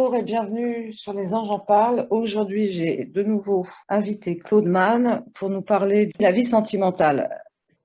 Bonjour et bienvenue sur Les Anges en parlent. Aujourd'hui, j'ai de nouveau invité Claude Mann pour nous parler de la vie sentimentale.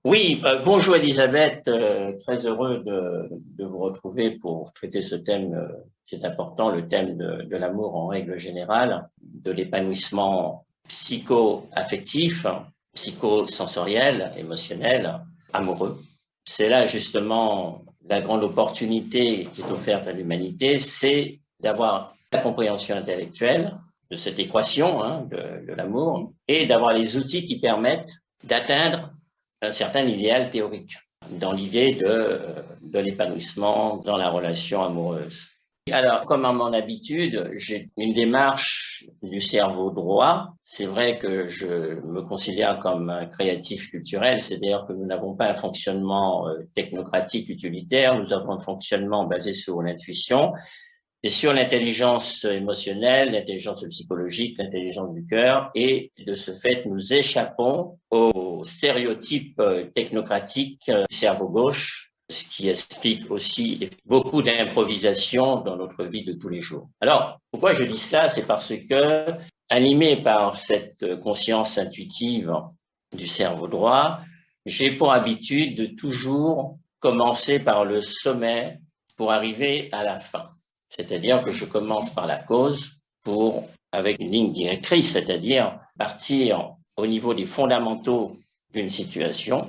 Oui, bonjour Elisabeth, très heureux de vous retrouver pour traiter ce thème qui est important, le thème de l'amour en règle générale, de l'épanouissement psycho-affectif, psychosensoriel, émotionnel, amoureux. C'est là justement la grande opportunité qui est offerte à l'humanité, c'est d'avoir la compréhension intellectuelle de cette équation de l'amour et d'avoir les outils qui permettent d'atteindre un certain idéal théorique dans l'idée de l'épanouissement dans la relation amoureuse. Alors, comme à mon habitude, j'ai une démarche du cerveau droit. C'est vrai que je me considère comme un créatif culturel, c'est-à-dire que nous n'avons pas un fonctionnement technocratique utilitaire, nous avons un fonctionnement basé sur l'intuition et sur l'intelligence émotionnelle, l'intelligence psychologique, l'intelligence du cœur, et de ce fait, nous échappons aux stéréotypes technocratiques du cerveau gauche, ce qui explique aussi beaucoup d'improvisation dans notre vie de tous les jours. Alors, pourquoi je dis cela? C'est parce que, animé par cette conscience intuitive du cerveau droit, j'ai pour habitude de toujours commencer par le sommet pour arriver à la fin. C'est-à-dire que je commence par la cause avec une ligne directrice, c'est-à-dire partir au niveau des fondamentaux d'une situation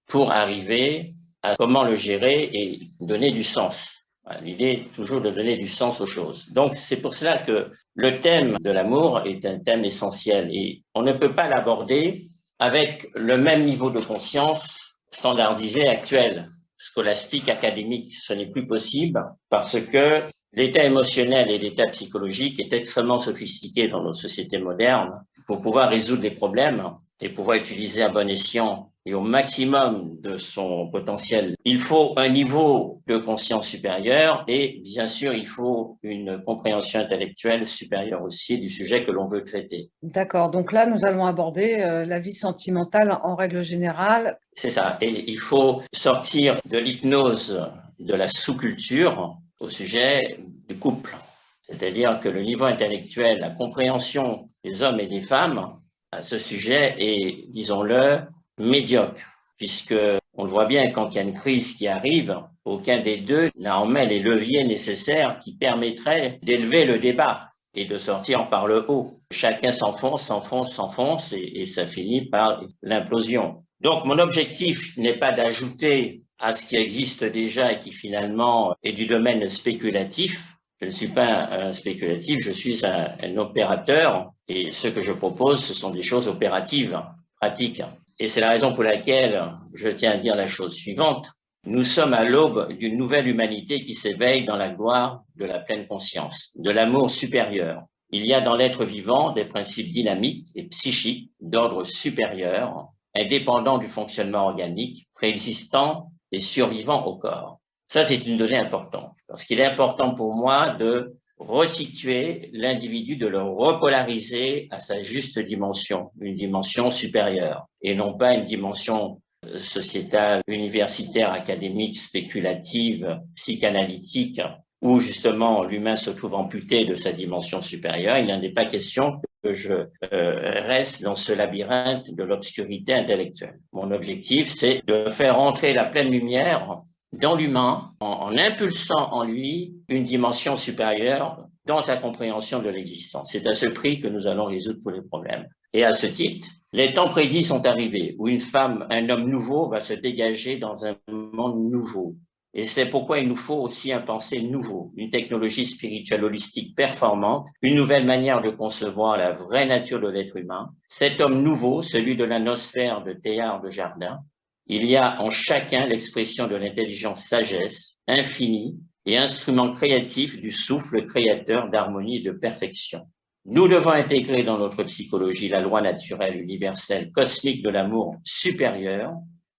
pour arriver à comment le gérer et donner du sens. L'idée est toujours de donner du sens aux choses. Donc, c'est pour cela que le thème de l'amour est un thème essentiel et on ne peut pas l'aborder avec le même niveau de conscience standardisé actuel, scolastique, académique. Ce n'est plus possible parce que l'état émotionnel et l'état psychologique est extrêmement sophistiqué dans nos sociétés modernes pour pouvoir résoudre les problèmes et pouvoir utiliser à bon escient et au maximum de son potentiel. Il faut un niveau de conscience supérieur et bien sûr, il faut une compréhension intellectuelle supérieure aussi du sujet que l'on veut traiter. D'accord, donc là, nous allons aborder la vie sentimentale en règle générale. C'est ça. Et il faut sortir de l'hypnose de la sous-culture au sujet du couple. C'est-à-dire que le niveau intellectuel, la compréhension des hommes et des femmes à ce sujet est, disons-le, médiocre, puisque on le voit bien quand il y a une crise qui arrive, aucun des deux n'a en main les leviers nécessaires qui permettraient d'élever le débat et de sortir par le haut. Chacun s'enfonce, s'enfonce, s'enfonce et ça finit par l'implosion. Donc mon objectif n'est pas d'ajouter à ce qui existe déjà et qui finalement est du domaine spéculatif. Je ne suis pas un spéculatif, je suis un opérateur et ce que je propose, ce sont des choses opératives, pratiques. Et c'est la raison pour laquelle je tiens à dire la chose suivante. Nous sommes à l'aube d'une nouvelle humanité qui s'éveille dans la gloire de la pleine conscience, de l'amour supérieur. Il y a dans l'être vivant des principes dynamiques et psychiques d'ordre supérieur, indépendants du fonctionnement organique, préexistant et survivant au corps. Ça, c'est une donnée importante, parce qu'il est important pour moi de resituer l'individu, de le repolariser à sa juste dimension, une dimension supérieure, et non pas une dimension sociétale, universitaire, académique, spéculative, psychanalytique, où justement l'humain se trouve amputé de sa dimension supérieure. Il n'en est pas question que je reste dans ce labyrinthe de l'obscurité intellectuelle. Mon objectif, c'est de faire entrer la pleine lumière dans l'humain en impulsant en lui une dimension supérieure dans sa compréhension de l'existence. C'est à ce prix que nous allons résoudre tous les problèmes. Et à ce titre, les temps prédits sont arrivés où une femme, un homme nouveau va se dégager dans un monde nouveau. Et c'est pourquoi il nous faut aussi un pensée nouveau, une technologie spirituelle holistique performante, une nouvelle manière de concevoir la vraie nature de l'être humain. Cet homme nouveau, celui de la nosphère de Teilhard de Chardin, il y a en chacun l'expression de l'intelligence sagesse infinie et instrument créatif du souffle créateur d'harmonie et de perfection. Nous devons intégrer dans notre psychologie la loi naturelle universelle cosmique de l'amour supérieur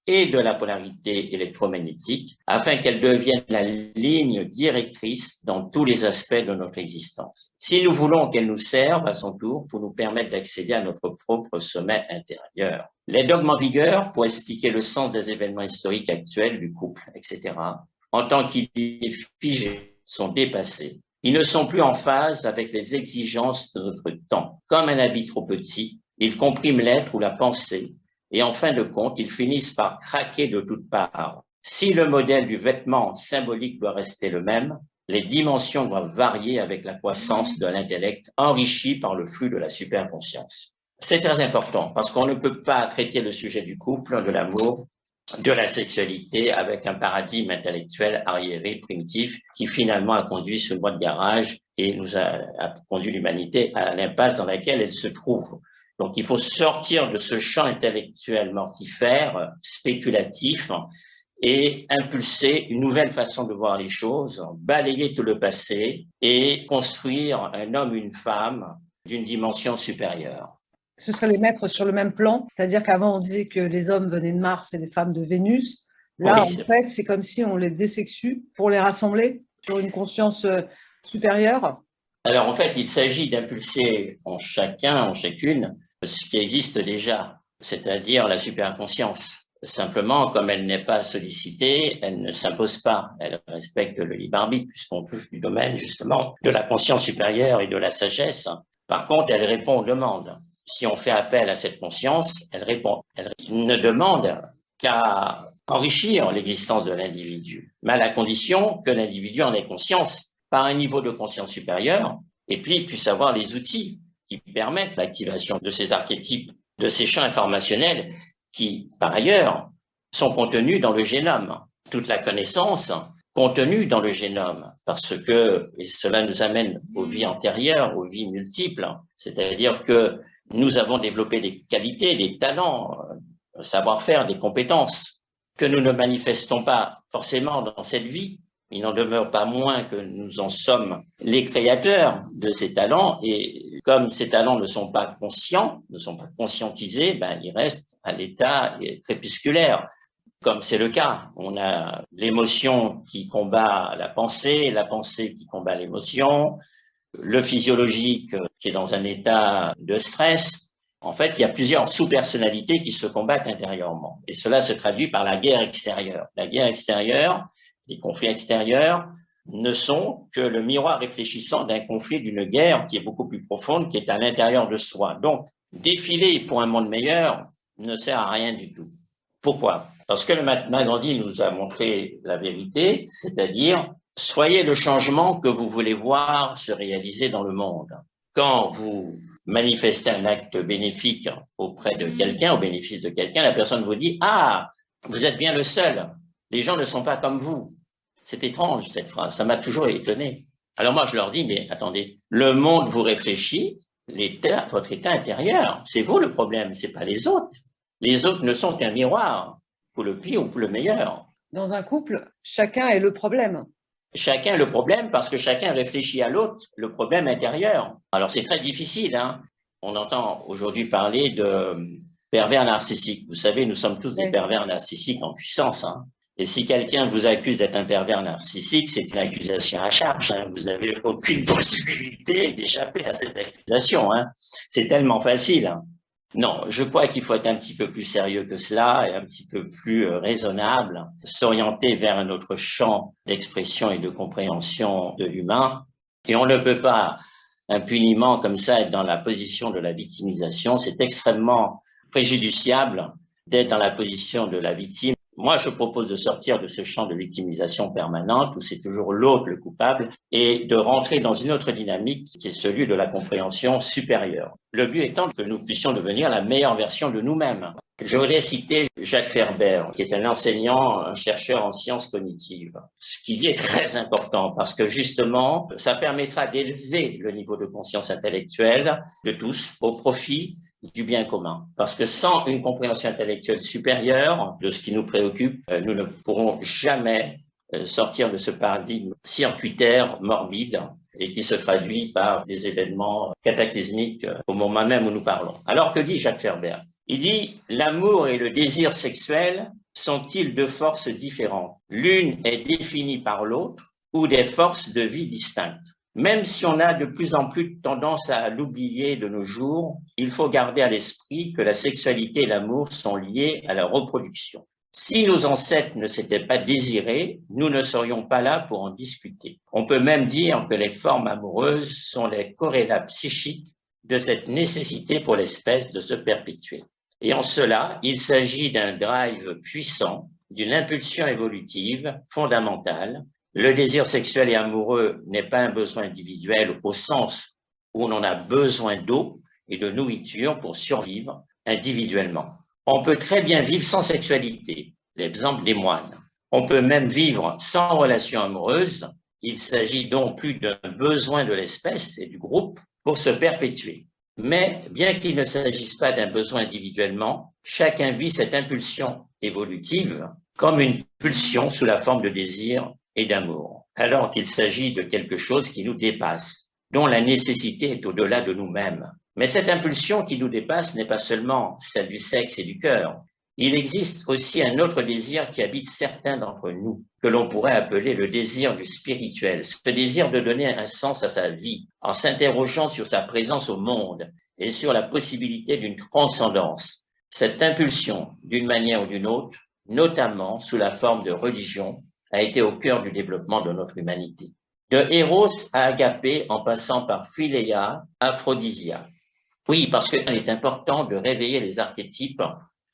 et de la polarité électromagnétique afin qu'elle devienne la ligne directrice dans tous les aspects de notre existence. Si nous voulons qu'elle nous serve à son tour pour nous permettre d'accéder à notre propre sommet intérieur. Les dogmes en vigueur pour expliquer le sens des événements historiques actuels du couple, etc., en tant qu'idées figées, sont dépassés. Ils ne sont plus en phase avec les exigences de notre temps. Comme un habit trop petit, ils compriment l'être ou la pensée et en fin de compte, ils finissent par craquer de toutes parts. Si le modèle du vêtement symbolique doit rester le même, les dimensions doivent varier avec la croissance de l'intellect enrichi par le flux de la superconscience. C'est très important parce qu'on ne peut pas traiter le sujet du couple, de l'amour, de la sexualité avec un paradigme intellectuel arriéré, primitif, qui finalement a conduit ce bois de garage et a conduit l'humanité à l'impasse dans laquelle elle se trouve. Donc il faut sortir de ce champ intellectuel mortifère, spéculatif, et impulser une nouvelle façon de voir les choses, balayer tout le passé et construire un homme, une femme d'une dimension supérieure. Ce serait les mettre sur le même plan, c'est-à-dire qu'avant on disait que les hommes venaient de Mars et les femmes de Vénus. Là, Oui, en fait, c'est comme si on les désexue pour les rassembler sur une conscience supérieure. alors en fait, il s'agit d'impulser en chacun, en chacune, ce qui existe déjà, c'est-à-dire la superconscience. Simplement, comme elle n'est pas sollicitée, elle ne s'impose pas. Elle respecte le libre arbitre, puisqu'on touche du domaine, justement, de la conscience supérieure et de la sagesse. Par contre, elle répond aux demandes. Si on fait appel à cette conscience, elle répond. Elle ne demande qu'à enrichir l'existence de l'individu, mais à la condition que l'individu en ait conscience par un niveau de conscience supérieur, et puis puisse avoir les outils qui permettent l'activation de ces archétypes, de ces champs informationnels qui, par ailleurs, sont contenus dans le génome. Toute la connaissance contenue dans le génome, parce que, et cela nous amène aux vies antérieures, aux vies multiples, c'est-à-dire que nous avons développé des qualités, des talents, un savoir-faire, des compétences que nous ne manifestons pas forcément dans cette vie. Il n'en demeure pas moins que nous en sommes les créateurs de ces talents, et comme ces talents ne sont pas conscients, ne sont pas conscientisés, ils restent à l'état crépusculaire. Comme c'est le cas, on a l'émotion qui combat la pensée qui combat l'émotion, le physiologique qui est dans un état de stress. En fait, il y a plusieurs sous-personnalités qui se combattent intérieurement. Et cela se traduit par la guerre extérieure. La guerre extérieure, les conflits extérieurs ne sont que le miroir réfléchissant d'un conflit, d'une guerre qui est beaucoup plus profonde, qui est à l'intérieur de soi. Donc, défiler pour un monde meilleur ne sert à rien du tout. Pourquoi? Parce que le Mahatma Gandhi nous a montré la vérité, c'est-à-dire soyez le changement que vous voulez voir se réaliser dans le monde. Quand vous manifestez un acte bénéfique auprès de quelqu'un, au bénéfice de quelqu'un, la personne vous dit « Ah, vous êtes bien le seul, les gens ne sont pas comme vous ». C'est étrange cette phrase, ça m'a toujours étonné. Alors moi je leur dis « Mais attendez, le monde vous réfléchit, votre état intérieur, c'est vous le problème, c'est pas les autres. Les autres ne sont qu'un miroir, pour le pire ou pour le meilleur. » Dans un couple, chacun est le problème. Chacun a le problème parce que chacun réfléchit à l'autre, le problème intérieur. Alors c'est très difficile, hein. On entend aujourd'hui parler de pervers narcissiques. Vous savez, nous sommes tous des pervers narcissiques en puissance, hein. Et si quelqu'un vous accuse d'être un pervers narcissique, c'est une accusation à charge, hein. Vous n'avez aucune possibilité d'échapper à cette accusation, hein. C'est tellement facile, hein. Non, je crois qu'il faut être un petit peu plus sérieux que cela et un petit peu plus raisonnable, s'orienter vers un autre champ d'expression et de compréhension de l'humain. Et on ne peut pas impunément comme ça être dans la position de la victimisation. C'est extrêmement préjudiciable d'être dans la position de la victime. Moi, je propose de sortir de ce champ de victimisation permanente où c'est toujours l'autre le coupable et de rentrer dans une autre dynamique qui est celui de la compréhension supérieure. Le but étant que nous puissions devenir la meilleure version de nous-mêmes. Je voulais citer Jacques Ferber, qui est un enseignant, un chercheur en sciences cognitives. Ce qu'il dit est très important parce que justement, ça permettra d'élever le niveau de conscience intellectuelle de tous au profit du bien commun. Parce que sans une compréhension intellectuelle supérieure de ce qui nous préoccupe, nous ne pourrons jamais sortir de ce paradigme circuitaire, morbide, et qui se traduit par des événements cataclysmiques au moment même où nous parlons. Alors que dit Jacques Ferber? Il dit « L'amour et le désir sexuel sont-ils deux forces différentes? L'une est définie par l'autre ou des forces de vie distinctes. Même si on a de plus en plus tendance à l'oublier de nos jours, il faut garder à l'esprit que la sexualité et l'amour sont liés à la reproduction. Si nos ancêtres ne s'étaient pas désirés, nous ne serions pas là pour en discuter. On peut même dire que les formes amoureuses sont les corrélats psychiques de cette nécessité pour l'espèce de se perpétuer. Et en cela, il s'agit d'un drive puissant, d'une impulsion évolutive fondamentale. Le désir sexuel et amoureux n'est pas un besoin individuel au sens où on en a besoin d'eau et de nourriture pour survivre individuellement. On peut très bien vivre sans sexualité, l'exemple des moines. On peut même vivre sans relation amoureuse. Il s'agit donc plus d'un besoin de l'espèce et du groupe pour se perpétuer. Mais bien qu'il ne s'agisse pas d'un besoin individuellement, chacun vit cette impulsion évolutive comme une pulsion sous la forme de désir et d'amour, alors qu'il s'agit de quelque chose qui nous dépasse, dont la nécessité est au-delà de nous-mêmes. Mais cette impulsion qui nous dépasse n'est pas seulement celle du sexe et du cœur. Il existe aussi un autre désir qui habite certains d'entre nous, que l'on pourrait appeler le désir du spirituel, ce désir de donner un sens à sa vie, en s'interrogeant sur sa présence au monde et sur la possibilité d'une transcendance. Cette impulsion, d'une manière ou d'une autre, notamment sous la forme de religion, a été au cœur du développement de notre humanité. De Eros à Agapé, en passant par Philéia, Aphrodisia. Oui, parce qu'il est important de réveiller les archétypes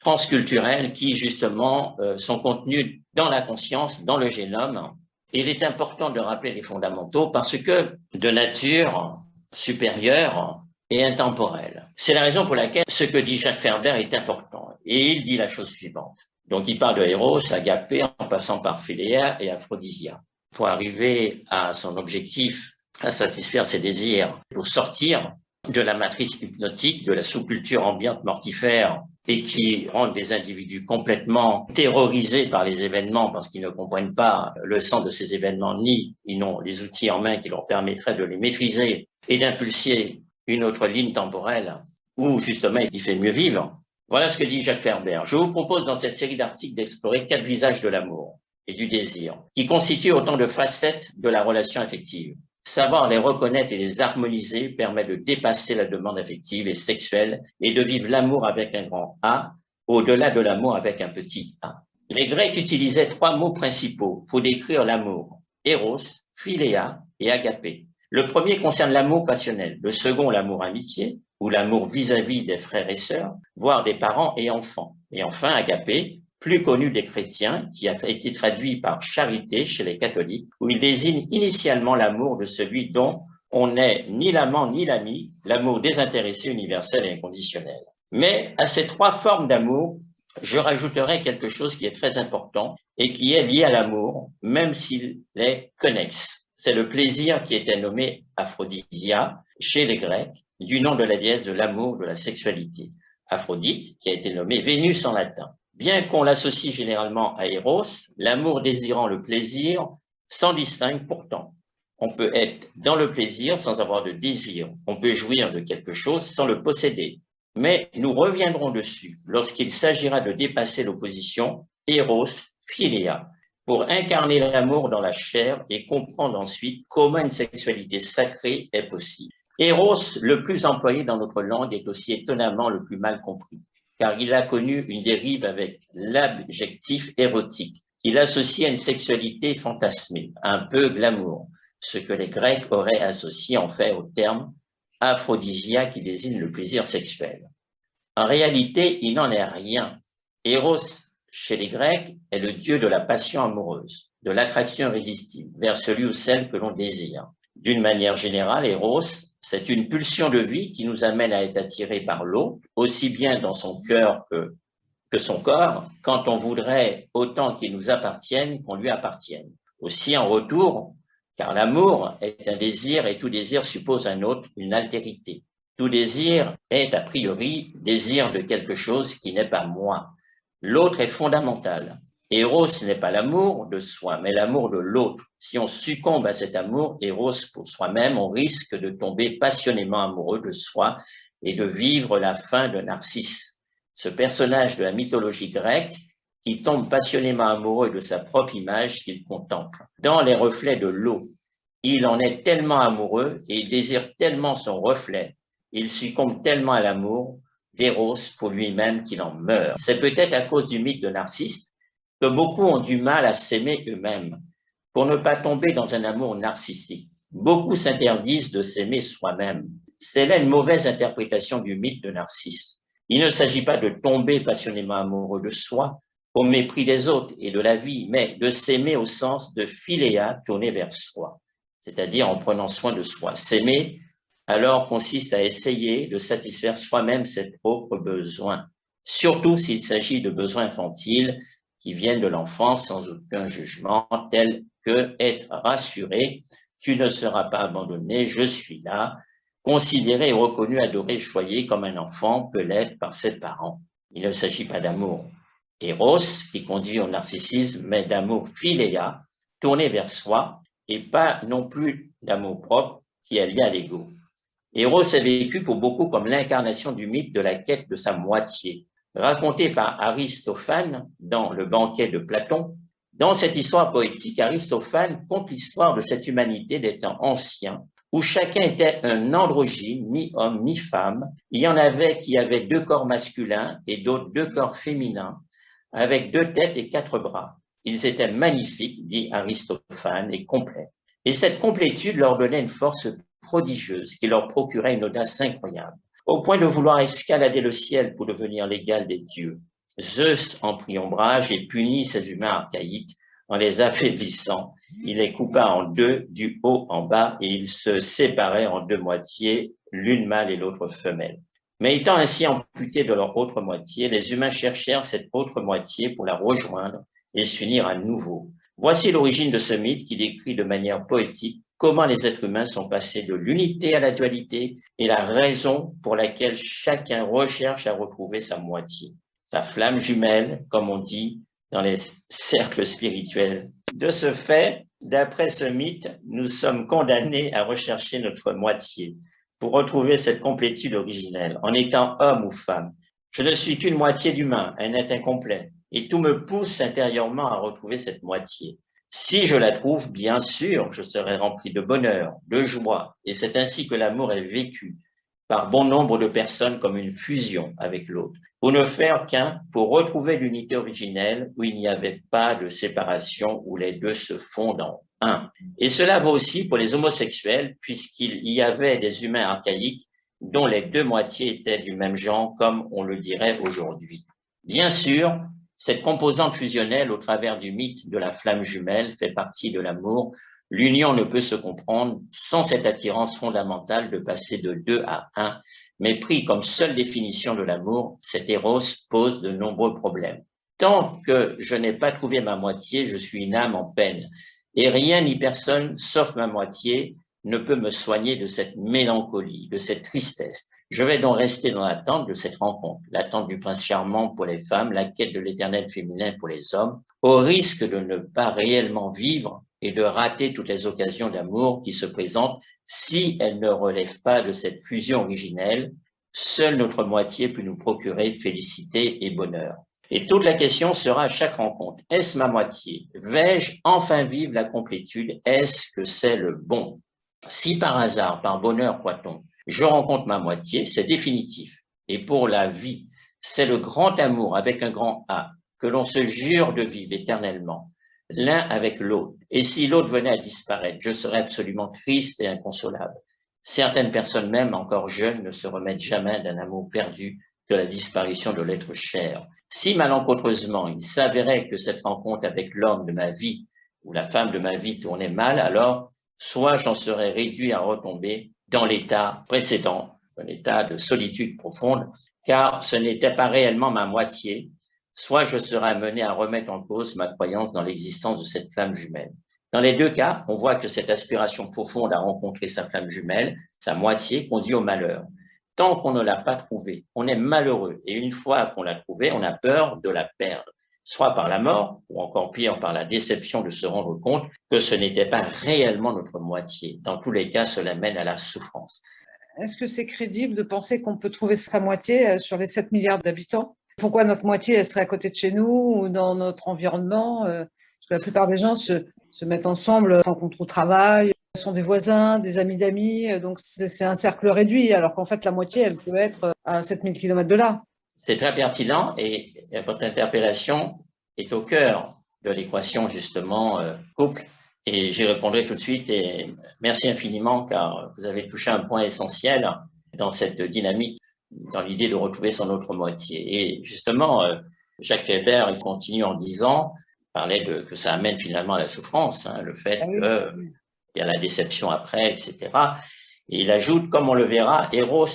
transculturels qui, justement, sont contenus dans la conscience, dans le génome. Il est important de rappeler les fondamentaux parce que de nature supérieure et intemporelle. C'est la raison pour laquelle ce que dit Jacques Ferber est important. Et il dit la chose suivante. Donc, il parle de Eros, Agapé, en passant par Philéia et Aphrodisia. Pour arriver à son objectif, à satisfaire ses désirs, pour sortir de la matrice hypnotique, de la sous-culture ambiante mortifère et qui rend des individus complètement terrorisés par les événements parce qu'ils ne comprennent pas le sens de ces événements ni ils n'ont les outils en main qui leur permettraient de les maîtriser et d'impulser une autre ligne temporelle où justement il fait mieux vivre. Voilà ce que dit Jacques Ferber. Je vous propose dans cette série d'articles d'explorer 4 visages de l'amour et du désir qui constituent autant de facettes de la relation affective. Savoir les reconnaître et les harmoniser permet de dépasser la demande affective et sexuelle et de vivre l'amour avec un grand A, au-delà de l'amour avec un petit a. Les Grecs utilisaient 3 mots principaux pour décrire l'amour, Eros, Philéa et Agapé. Le premier concerne l'amour passionnel, le second l'amour amitié, ou l'amour vis-à-vis des frères et sœurs, voire des parents et enfants. Et enfin, Agapé, plus connu des chrétiens, qui a été traduit par charité chez les catholiques, où il désigne initialement l'amour de celui dont on n'est ni l'amant ni l'ami, l'amour désintéressé, universel et inconditionnel. Mais à ces 3 formes d'amour, je rajouterai quelque chose qui est très important et qui est lié à l'amour, même s'il est connexe. C'est le plaisir qui était nommé Aphrodisia chez les Grecs, du nom de la déesse de l'amour, de la sexualité. Aphrodite, qui a été nommée Vénus en latin. Bien qu'on l'associe généralement à Eros, l'amour désirant le plaisir s'en distingue pourtant. On peut être dans le plaisir sans avoir de désir. On peut jouir de quelque chose sans le posséder. Mais nous reviendrons dessus lorsqu'il s'agira de dépasser l'opposition Eros-Philéa pour incarner l'amour dans la chair et comprendre ensuite comment une sexualité sacrée est possible. Eros, le plus employé dans notre langue, est aussi étonnamment le plus mal compris, car il a connu une dérive avec l'adjectif érotique. Il associe à une sexualité fantasmée, un peu glamour, ce que les Grecs auraient associé en fait au terme aphrodisia qui désigne le plaisir sexuel. En réalité, il n'en est rien. Eros, chez les Grecs, est le dieu de la passion amoureuse, de l'attraction irrésistible vers celui ou celle que l'on désire. D'une manière générale, Eros, c'est une pulsion de vie qui nous amène à être attirés par l'autre, aussi bien dans son cœur que son corps, quand on voudrait autant qu'il nous appartienne qu'on lui appartienne. Aussi en retour, car l'amour est un désir et tout désir suppose un autre, une altérité. Tout désir est a priori désir de quelque chose qui n'est pas moi. L'autre est fondamental. Eros n'est pas l'amour de soi, mais l'amour de l'autre. Si on succombe à cet amour, Eros pour soi-même, on risque de tomber passionnément amoureux de soi et de vivre la fin de Narcisse, ce personnage de la mythologie grecque qui tombe passionnément amoureux de sa propre image qu'il contemple. Dans les reflets de l'eau, il en est tellement amoureux et il désire tellement son reflet, il succombe tellement à l'amour d'Eros pour lui-même qu'il en meurt. C'est peut-être à cause du mythe de Narcisse que beaucoup ont du mal à s'aimer eux-mêmes pour ne pas tomber dans un amour narcissique. Beaucoup s'interdisent de s'aimer soi-même. C'est là une mauvaise interprétation du mythe de Narcisse. Il ne s'agit pas de tomber passionnément amoureux de soi au mépris des autres et de la vie, mais de s'aimer au sens de philéa tourné vers soi, c'est-à-dire en prenant soin de soi. S'aimer, alors, consiste à essayer de satisfaire soi-même ses propres besoins, surtout s'il s'agit de besoins infantiles qui viennent de l'enfance sans aucun jugement, tels que être rassuré, tu ne seras pas abandonné, je suis là, considéré, reconnu, adoré, choyé comme un enfant peut l'être par ses parents. Il ne s'agit pas d'amour Eros qui conduit au narcissisme, mais d'amour philéa, tourné vers soi, et pas non plus d'amour propre qui est lié à l'ego. Eros est vécu pour beaucoup comme l'incarnation du mythe de la quête de sa moitié, raconté par Aristophane dans Le banquet de Platon. Dans cette histoire poétique, Aristophane conte l'histoire de cette humanité des temps anciens, où chacun était un androgyne, mi-homme, mi-femme. Il y en avait qui avaient 2 corps masculins et d'autres 2 corps féminins, avec 2 têtes et 4 bras. Ils étaient magnifiques, dit Aristophane, et complets. Et cette complétude leur donnait une force prodigieuse qui leur procurait une audace incroyable, au point de vouloir escalader le ciel pour devenir l'égal des dieux. Zeus en prit ombrage et punit ces humains archaïques en les affaiblissant. Il les coupa en 2, du haut en bas, et ils se séparaient en 2 moitiés, l'une mâle et l'autre femelle. Mais étant ainsi amputés de leur autre moitié, les humains cherchèrent cette autre moitié pour la rejoindre et s'unir à nouveau. Voici l'origine de ce mythe qui décrit de manière poétique comment les êtres humains sont passés de l'unité à la dualité et la raison pour laquelle chacun recherche à retrouver sa moitié, sa flamme jumelle, comme on dit dans les cercles spirituels. De ce fait, d'après ce mythe, nous sommes condamnés à rechercher notre moitié pour retrouver cette complétude originelle, en étant homme ou femme. Je ne suis qu'une moitié d'humain, un être incomplet, et tout me pousse intérieurement à retrouver cette moitié. Si je la trouve, bien sûr, je serai rempli de bonheur, de joie, et c'est ainsi que l'amour est vécu par bon nombre de personnes comme une fusion avec l'autre, pour ne faire qu'un, pour retrouver l'unité originelle où il n'y avait pas de séparation, où les deux se fondent en un. Et cela vaut aussi pour les homosexuels, puisqu'il y avait des humains archaïques dont les 2 moitiés étaient du même genre, comme on le dirait aujourd'hui. Bien sûr, cette composante fusionnelle au travers du mythe de la flamme jumelle fait partie de l'amour. L'union ne peut se comprendre sans cette attirance fondamentale de passer de 2 à 1, mais pris comme seule définition de l'amour, cet éros pose de nombreux problèmes. Tant que je n'ai pas trouvé ma moitié, je suis une âme en peine, et rien ni personne, sauf ma moitié, ne peut me soigner de cette mélancolie, de cette tristesse. Je vais donc rester dans l'attente de cette rencontre, l'attente du prince charmant pour les femmes, la quête de l'éternel féminin pour les hommes, au risque de ne pas réellement vivre et de rater toutes les occasions d'amour qui se présentent si elles ne relèvent pas de cette fusion originelle. Seule notre moitié peut nous procurer félicité et bonheur. Et toute la question sera à chaque rencontre, est-ce ma moitié? Vais-je enfin vivre la complétude? Est-ce que c'est le bon? Si par hasard, par bonheur, croit-on, je rencontre ma moitié, c'est définitif. Et pour la vie, c'est le grand amour avec un grand A, que l'on se jure de vivre éternellement, l'un avec l'autre. Et si l'autre venait à disparaître, je serais absolument triste et inconsolable. Certaines personnes, même encore jeunes, ne se remettent jamais d'un amour perdu que la disparition de l'être cher. Si malencontreusement il s'avérait que cette rencontre avec l'homme de ma vie ou la femme de ma vie tournait mal, alors soit j'en serais réduit à retomber dans l'état précédent, un état de solitude profonde, car ce n'était pas réellement ma moitié, soit je serais amené à remettre en cause ma croyance dans l'existence de cette flamme jumelle. Dans les 2 cas, on voit que cette aspiration profonde à rencontrer sa flamme jumelle, sa moitié, conduit au malheur. Tant qu'on ne l'a pas trouvée, on est malheureux, et une fois qu'on l'a trouvée, on a peur de la perdre, soit par la mort, ou encore pire, par la déception de se rendre compte que ce n'était pas réellement notre moitié. Dans tous les cas, cela mène à la souffrance. Est-ce que c'est crédible de penser qu'on peut trouver sa moitié sur les 7 milliards d'habitants? Pourquoi notre moitié, elle serait à côté de chez nous ou dans notre environnement? Parce que la plupart des gens se mettent ensemble, rencontrent au travail, sont des voisins, des amis d'amis, donc c'est un cercle réduit, alors qu'en fait, la moitié, elle peut être à 7000 km de là. C'est très pertinent et votre interpellation est au cœur de l'équation, justement, couple. Et j'y répondrai tout de suite et merci infiniment car vous avez touché un point essentiel dans cette dynamique, dans l'idée de retrouver son autre moitié. Et justement, Jacques Weber, il continue en disant, parlait que ça amène finalement à la souffrance, hein, le fait qu'il y a la déception après, etc. Et il ajoute, comme on le verra, Eros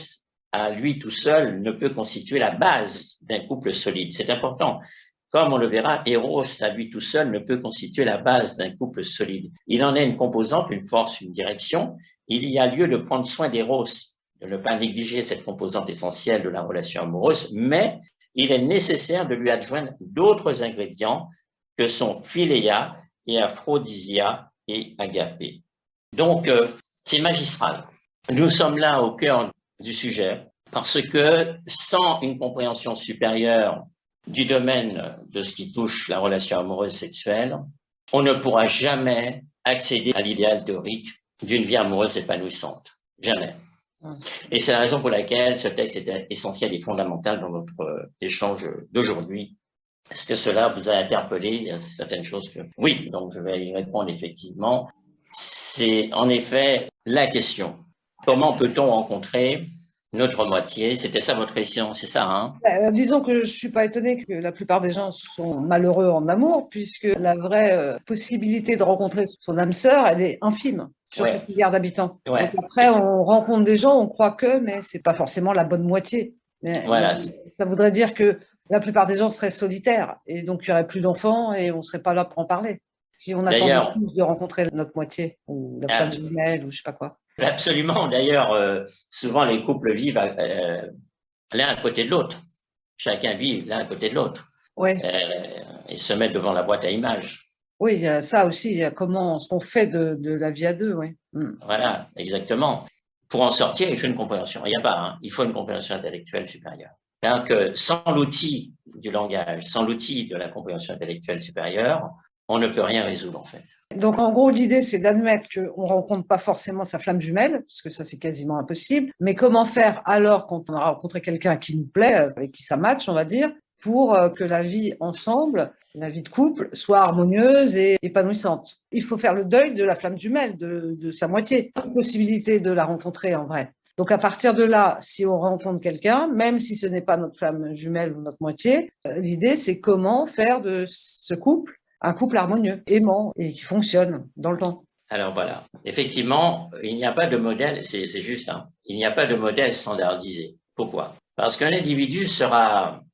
à lui tout seul ne peut constituer la base d'un couple solide. C'est important. Comme on le verra, Eros à lui tout seul ne peut constituer la base d'un couple solide. Il en est une composante, une force, une direction. Il y a lieu de prendre soin d'Eros, de ne pas négliger cette composante essentielle de la relation amoureuse, mais il est nécessaire de lui adjoindre d'autres ingrédients que sont Philéa et Aphrodisia et Agapé. Donc, c'est magistral. Nous sommes là au cœur du sujet parce que sans une compréhension supérieure du domaine de ce qui touche la relation amoureuse sexuelle, on ne pourra jamais accéder à l'idéal théorique d'une vie amoureuse épanouissante. Jamais. Et c'est la raison pour laquelle ce texte est essentiel et fondamental dans notre échange d'aujourd'hui. Est-ce que cela vous a interpellé? Il y a certaines choses que... Oui, donc je vais y répondre effectivement. C'est en effet la question. Comment peut-on rencontrer notre moitié? C'était ça votre question, c'est ça, hein? Disons que je ne suis pas étonnée que la plupart des gens sont malheureux en amour, puisque la vraie possibilité de rencontrer son âme sœur, elle est infime sur 7 milliards d'habitants. Ouais. Donc après, on rencontre des gens, on croit que, mais ce n'est pas forcément la bonne moitié. Mais ça voudrait dire que la plupart des gens seraient solitaires, et donc il n'y aurait plus d'enfants, et on ne serait pas là pour en parler. Si on attendait tous de rencontrer notre moitié, ou la femme jumelle, ou je ne sais pas quoi. Absolument. D'ailleurs, souvent les couples vivent l'un à côté de l'autre. Chacun vit l'un à côté de l'autre. Ouais. Et se mettent devant la boîte à images. Oui, il y a ça aussi, il y a comment ce qu'on fait de la vie à deux. Oui. Voilà, exactement. Pour en sortir, il faut une compréhension. Il n'y a pas, hein, il faut une compréhension intellectuelle supérieure. C'est-à-dire que sans l'outil du langage, sans l'outil de la compréhension intellectuelle supérieure, on ne peut rien résoudre en fait. Donc en gros, l'idée, c'est d'admettre qu'on ne rencontre pas forcément sa flamme jumelle, parce que ça, c'est quasiment impossible. Mais comment faire alors quand on a rencontré quelqu'un qui nous plaît, avec qui ça match, on va dire, pour que la vie ensemble, la vie de couple, soit harmonieuse et épanouissante. Il faut faire le deuil de la flamme jumelle, de sa moitié. Possibilité de la rencontrer en vrai. Donc à partir de là, si on rencontre quelqu'un, même si ce n'est pas notre flamme jumelle ou notre moitié, l'idée, c'est comment faire de ce couple un couple harmonieux, aimant et qui fonctionne dans le temps. Alors voilà, effectivement, il n'y a pas de modèle, c'est juste, hein, il n'y a pas de modèle standardisé. Pourquoi? Parce qu'un individu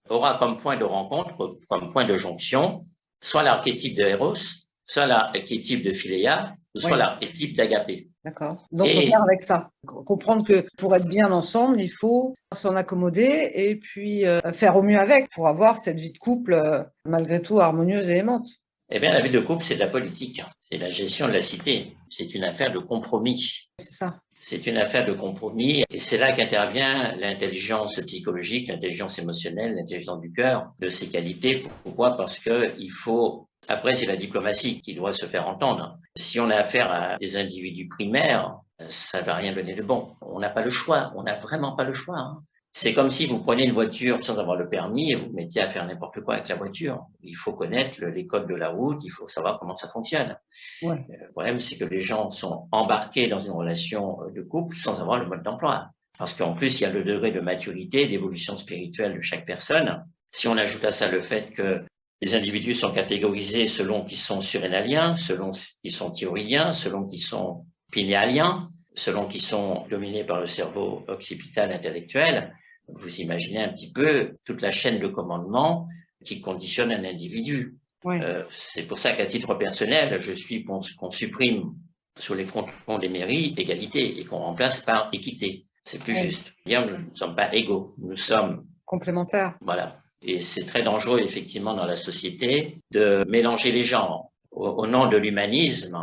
aura comme point de rencontre, comme point de jonction, soit l'archétype de Eros, soit l'archétype de Philéa, ou soit l'archétype d'Agapé. D'accord. Donc, on faire avec ça. Comprendre que pour être bien ensemble, il faut s'en accommoder et puis faire au mieux avec pour avoir cette vie de couple malgré tout harmonieuse et aimante. Eh bien, la vie de couple, c'est de la politique. C'est la gestion de la cité. C'est une affaire de compromis. C'est ça. C'est une affaire de compromis. Et c'est là qu'intervient l'intelligence psychologique, l'intelligence émotionnelle, l'intelligence du cœur, de ces qualités. Pourquoi? Parce que il faut... Après, c'est la diplomatie qui doit se faire entendre. Si on a affaire à des individus primaires, ça ne va rien donner de bon. On n'a pas le choix. On n'a vraiment pas le choix, hein. C'est comme si vous preniez une voiture sans avoir le permis et vous mettiez à faire n'importe quoi avec la voiture. Il faut connaître les codes de la route, il faut savoir comment ça fonctionne. Ouais. Le problème, c'est que les gens sont embarqués dans une relation de couple sans avoir le mode d'emploi. Parce qu'en plus, il y a le degré de maturité, d'évolution spirituelle de chaque personne. Si on ajoute à ça le fait que les individus sont catégorisés selon qu'ils sont surrénaliens, selon qu'ils sont thyroïdiens, selon qu'ils sont pinéaliens, selon qu'ils sont dominés par le cerveau occipital intellectuel, vous imaginez un petit peu toute la chaîne de commandement qui conditionne un individu. Oui. C'est pour ça qu'à titre personnel, je suis pour qu'on supprime sur les frontons des mairies égalité et qu'on remplace par équité. C'est plus juste. Bien, nous ne sommes pas égaux, nous sommes complémentaires. Voilà. Et c'est très dangereux, effectivement, dans la société de mélanger les genres. Au nom de l'humanisme,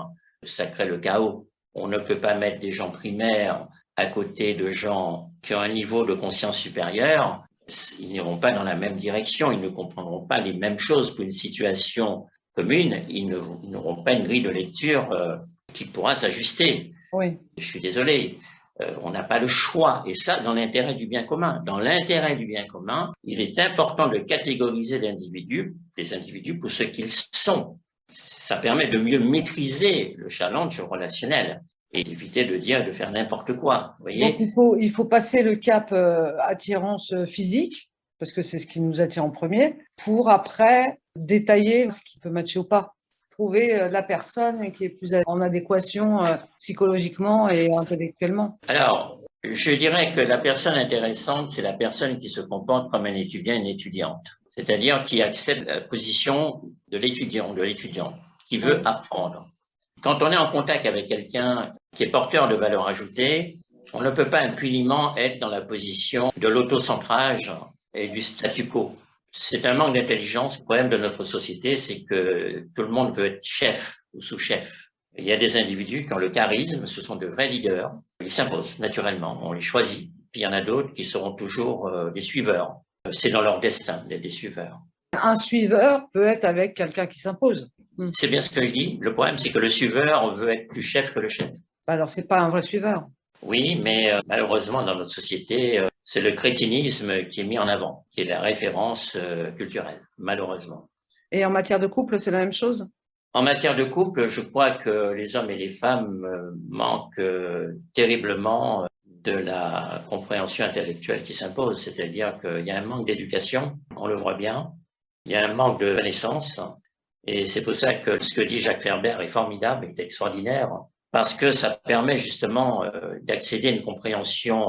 ça crée le chaos. On ne peut pas mettre des gens primaires à côté de gens qui ont un niveau de conscience supérieur. Ils n'iront pas dans la même direction, ils ne comprendront pas les mêmes choses pour une situation commune. Ils n'auront pas une grille de lecture qui pourra s'ajuster. Oui. Je suis désolé. On n'a pas le choix, et ça dans l'intérêt du bien commun. Dans l'intérêt du bien commun, il est important de catégoriser les individus pour ce qu'ils sont. Ça permet de mieux maîtriser le challenge relationnel et d'éviter de faire n'importe quoi. Vous voyez ? Donc il faut passer le cap attirance physique, parce que c'est ce qui nous attire en premier, pour après détailler ce qui peut matcher ou pas. Trouver la personne qui est plus en adéquation psychologiquement et intellectuellement. Alors, je dirais que la personne intéressante, c'est la personne qui se comporte comme un étudiant, une étudiante. C'est-à-dire qui accepte la position de l'étudiant, qui veut apprendre. Quand on est en contact avec quelqu'un qui est porteur de valeur ajoutée, on ne peut pas impunément être dans la position de l'autocentrage et du statu quo. C'est un manque d'intelligence. Le problème de notre société, c'est que tout le monde veut être chef ou sous-chef. Il y a des individus qui ont le charisme, ce sont de vrais leaders. Ils s'imposent naturellement, on les choisit. Puis il y en a d'autres qui seront toujours des suiveurs. C'est dans leur destin d'être des suiveurs. Un suiveur peut être avec quelqu'un qui s'impose. C'est bien ce que je dis. Le problème, c'est que le suiveur veut être plus chef que le chef. Alors, c'est pas un vrai suiveur. Oui, mais malheureusement, dans notre société, c'est le crétinisme qui est mis en avant, qui est la référence culturelle, malheureusement. Et en matière de couple, c'est la même chose? En matière de couple, je crois que les hommes et les femmes manquent terriblement de la compréhension intellectuelle qui s'impose, c'est-à-dire qu'il y a un manque d'éducation, on le voit bien, il y a un manque de connaissances, et c'est pour ça que ce que dit Jacques Ferber est formidable, est extraordinaire, parce que ça permet justement d'accéder à une compréhension,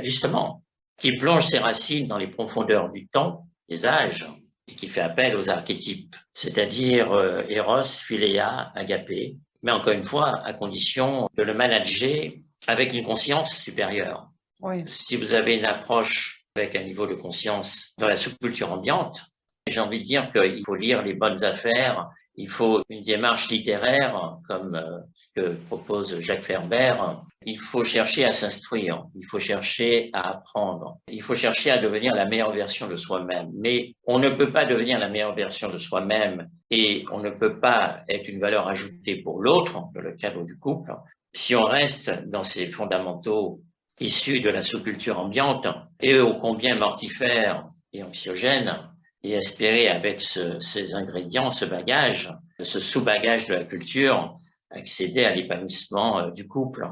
justement, qui plonge ses racines dans les profondeurs du temps, des âges, et qui fait appel aux archétypes, c'est-à-dire Eros, Philéa, Agapé, mais encore une fois, à condition de le manager avec une conscience supérieure. Oui. Si vous avez une approche avec un niveau de conscience dans la sous-culture ambiante, j'ai envie de dire qu'il faut lire les bonnes affaires, il faut une démarche littéraire comme ce que propose Jacques Ferber. Il faut chercher à s'instruire, il faut chercher à apprendre, il faut chercher à devenir la meilleure version de soi-même. Mais on ne peut pas devenir la meilleure version de soi-même et on ne peut pas être une valeur ajoutée pour l'autre, dans le cadre du couple, si on reste dans ces fondamentaux issus de la sous-culture ambiante et ô combien mortifères et anxiogènes, et espérer avec ces ingrédients, ce bagage, ce sous-bagage de la culture, accéder à l'épanouissement du couple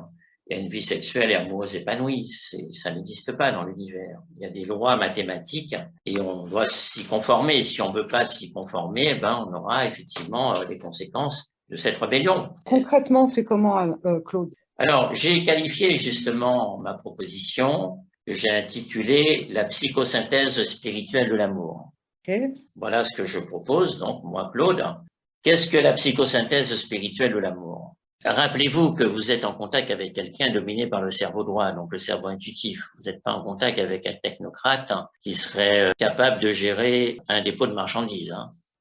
et à une vie sexuelle et amoureuse épanouie. Ça n'existe pas dans l'univers. Il y a des lois mathématiques et on doit s'y conformer. Si on ne veut pas s'y conformer, on aura effectivement des conséquences de cette rébellion. Concrètement, on fait comment, Claude? Alors, j'ai qualifié justement ma proposition que j'ai intitulée « La psychosynthèse spirituelle de l'amour ». Okay. Voilà ce que je propose, donc moi, Claude. Qu'est-ce que la psychosynthèse spirituelle de l'amour? Rappelez-vous que vous êtes en contact avec quelqu'un dominé par le cerveau droit, donc le cerveau intuitif. Vous n'êtes pas en contact avec un technocrate qui serait capable de gérer un dépôt de marchandises.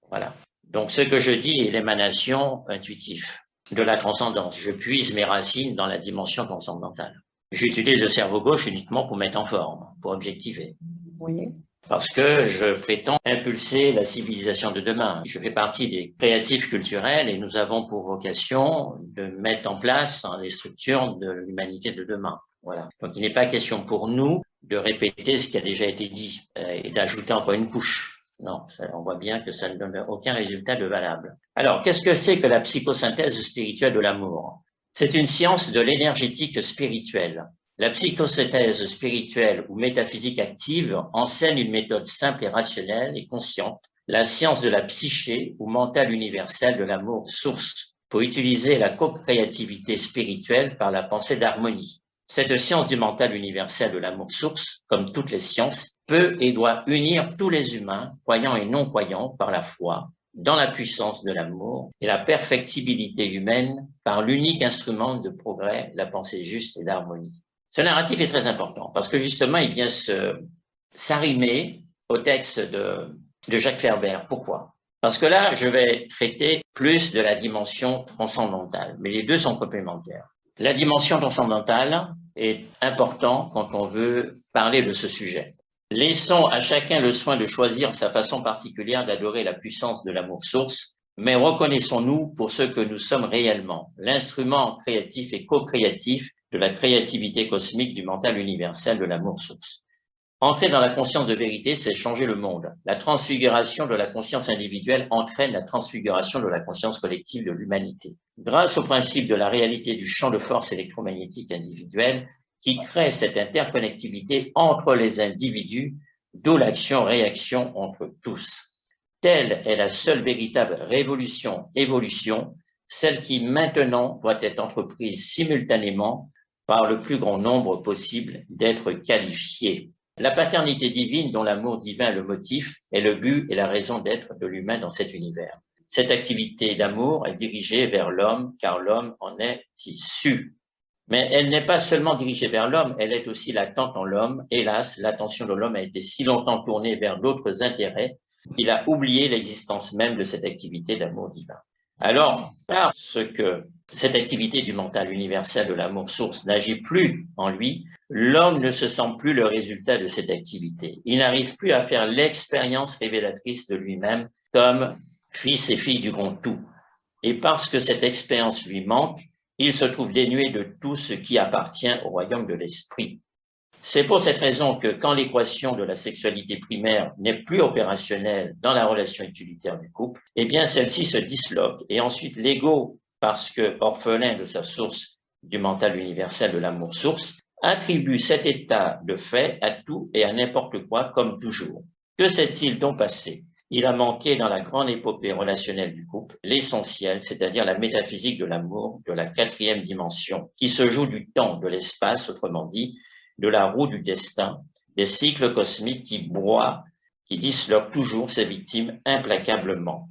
Voilà. Donc ce que je dis est l'émanation intuitive de la transcendance. Je puise mes racines dans la dimension transcendantale. J'utilise le cerveau gauche uniquement pour mettre en forme, pour objectiver. Oui. Parce que je prétends impulser la civilisation de demain. Je fais partie des créatifs culturels et nous avons pour vocation de mettre en place les structures de l'humanité de demain. Voilà. Donc il n'est pas question pour nous de répéter ce qui a déjà été dit et d'ajouter encore une couche. Non, on voit bien que ça ne donne aucun résultat de valable. Alors, qu'est-ce que c'est que la psychosynthèse spirituelle de l'amour? C'est une science de l'énergétique spirituelle. La psychosynthèse spirituelle ou métaphysique active enseigne une méthode simple et rationnelle et consciente, la science de la psyché ou mentale universelle de l'amour source, pour utiliser la co-créativité spirituelle par la pensée d'harmonie. Cette science du mental universel de l'amour source, comme toutes les sciences, peut et doit unir tous les humains, croyants et non-croyants, par la foi, dans la puissance de l'amour et la perfectibilité humaine par l'unique instrument de progrès, la pensée juste et d'harmonie. Ce narratif est très important parce que justement, il vient s'arrimer au texte de Jacques Ferber. Pourquoi? Parce que là, je vais traiter plus de la dimension transcendantale, mais les deux sont complémentaires. La dimension transcendantale est importante quand on veut parler de ce sujet. Laissons à chacun le soin de choisir sa façon particulière d'adorer la puissance de l'amour source, mais reconnaissons-nous pour ce que nous sommes réellement, l'instrument créatif et co-créatif de la créativité cosmique du mental universel de l'amour source. Entrer dans la conscience de vérité, c'est changer le monde. La transfiguration de la conscience individuelle entraîne la transfiguration de la conscience collective de l'humanité. Grâce au principe de la réalité du champ de force électromagnétique individuel qui crée cette interconnectivité entre les individus, d'où l'action-réaction entre tous. Telle est la seule véritable révolution-évolution, celle qui maintenant doit être entreprise simultanément par le plus grand nombre possible d'êtres qualifiés. La paternité divine, dont l'amour divin est le motif, est le but et la raison d'être de l'humain dans cet univers. Cette activité d'amour est dirigée vers l'homme, car l'homme en est issu. Mais elle n'est pas seulement dirigée vers l'homme, elle est aussi latente en l'homme. Hélas, l'attention de l'homme a été si longtemps tournée vers d'autres intérêts qu'il a oublié l'existence même de cette activité d'amour divin. Alors, parce que cette activité du mental universel de l'amour source n'agit plus en lui, l'homme ne se sent plus le résultat de cette activité. Il n'arrive plus à faire l'expérience révélatrice de lui-même comme fils et fille du grand tout. Et parce que cette expérience lui manque, il se trouve dénué de tout ce qui appartient au royaume de l'esprit. C'est pour cette raison que quand l'équation de la sexualité primaire n'est plus opérationnelle dans la relation utilitaire du couple, eh bien celle-ci se disloque et ensuite l'ego, parce que orphelin de sa source du mental universel de l'amour source, attribue cet état de fait à tout et à n'importe quoi comme toujours. Que s'est-il donc passé? Il a manqué dans la grande épopée relationnelle du couple l'essentiel, c'est-à-dire la métaphysique de l'amour, de la 4e dimension, qui se joue du temps, de l'espace, autrement dit, de la roue du destin, des cycles cosmiques qui broient, qui disloquent toujours ses victimes implacablement.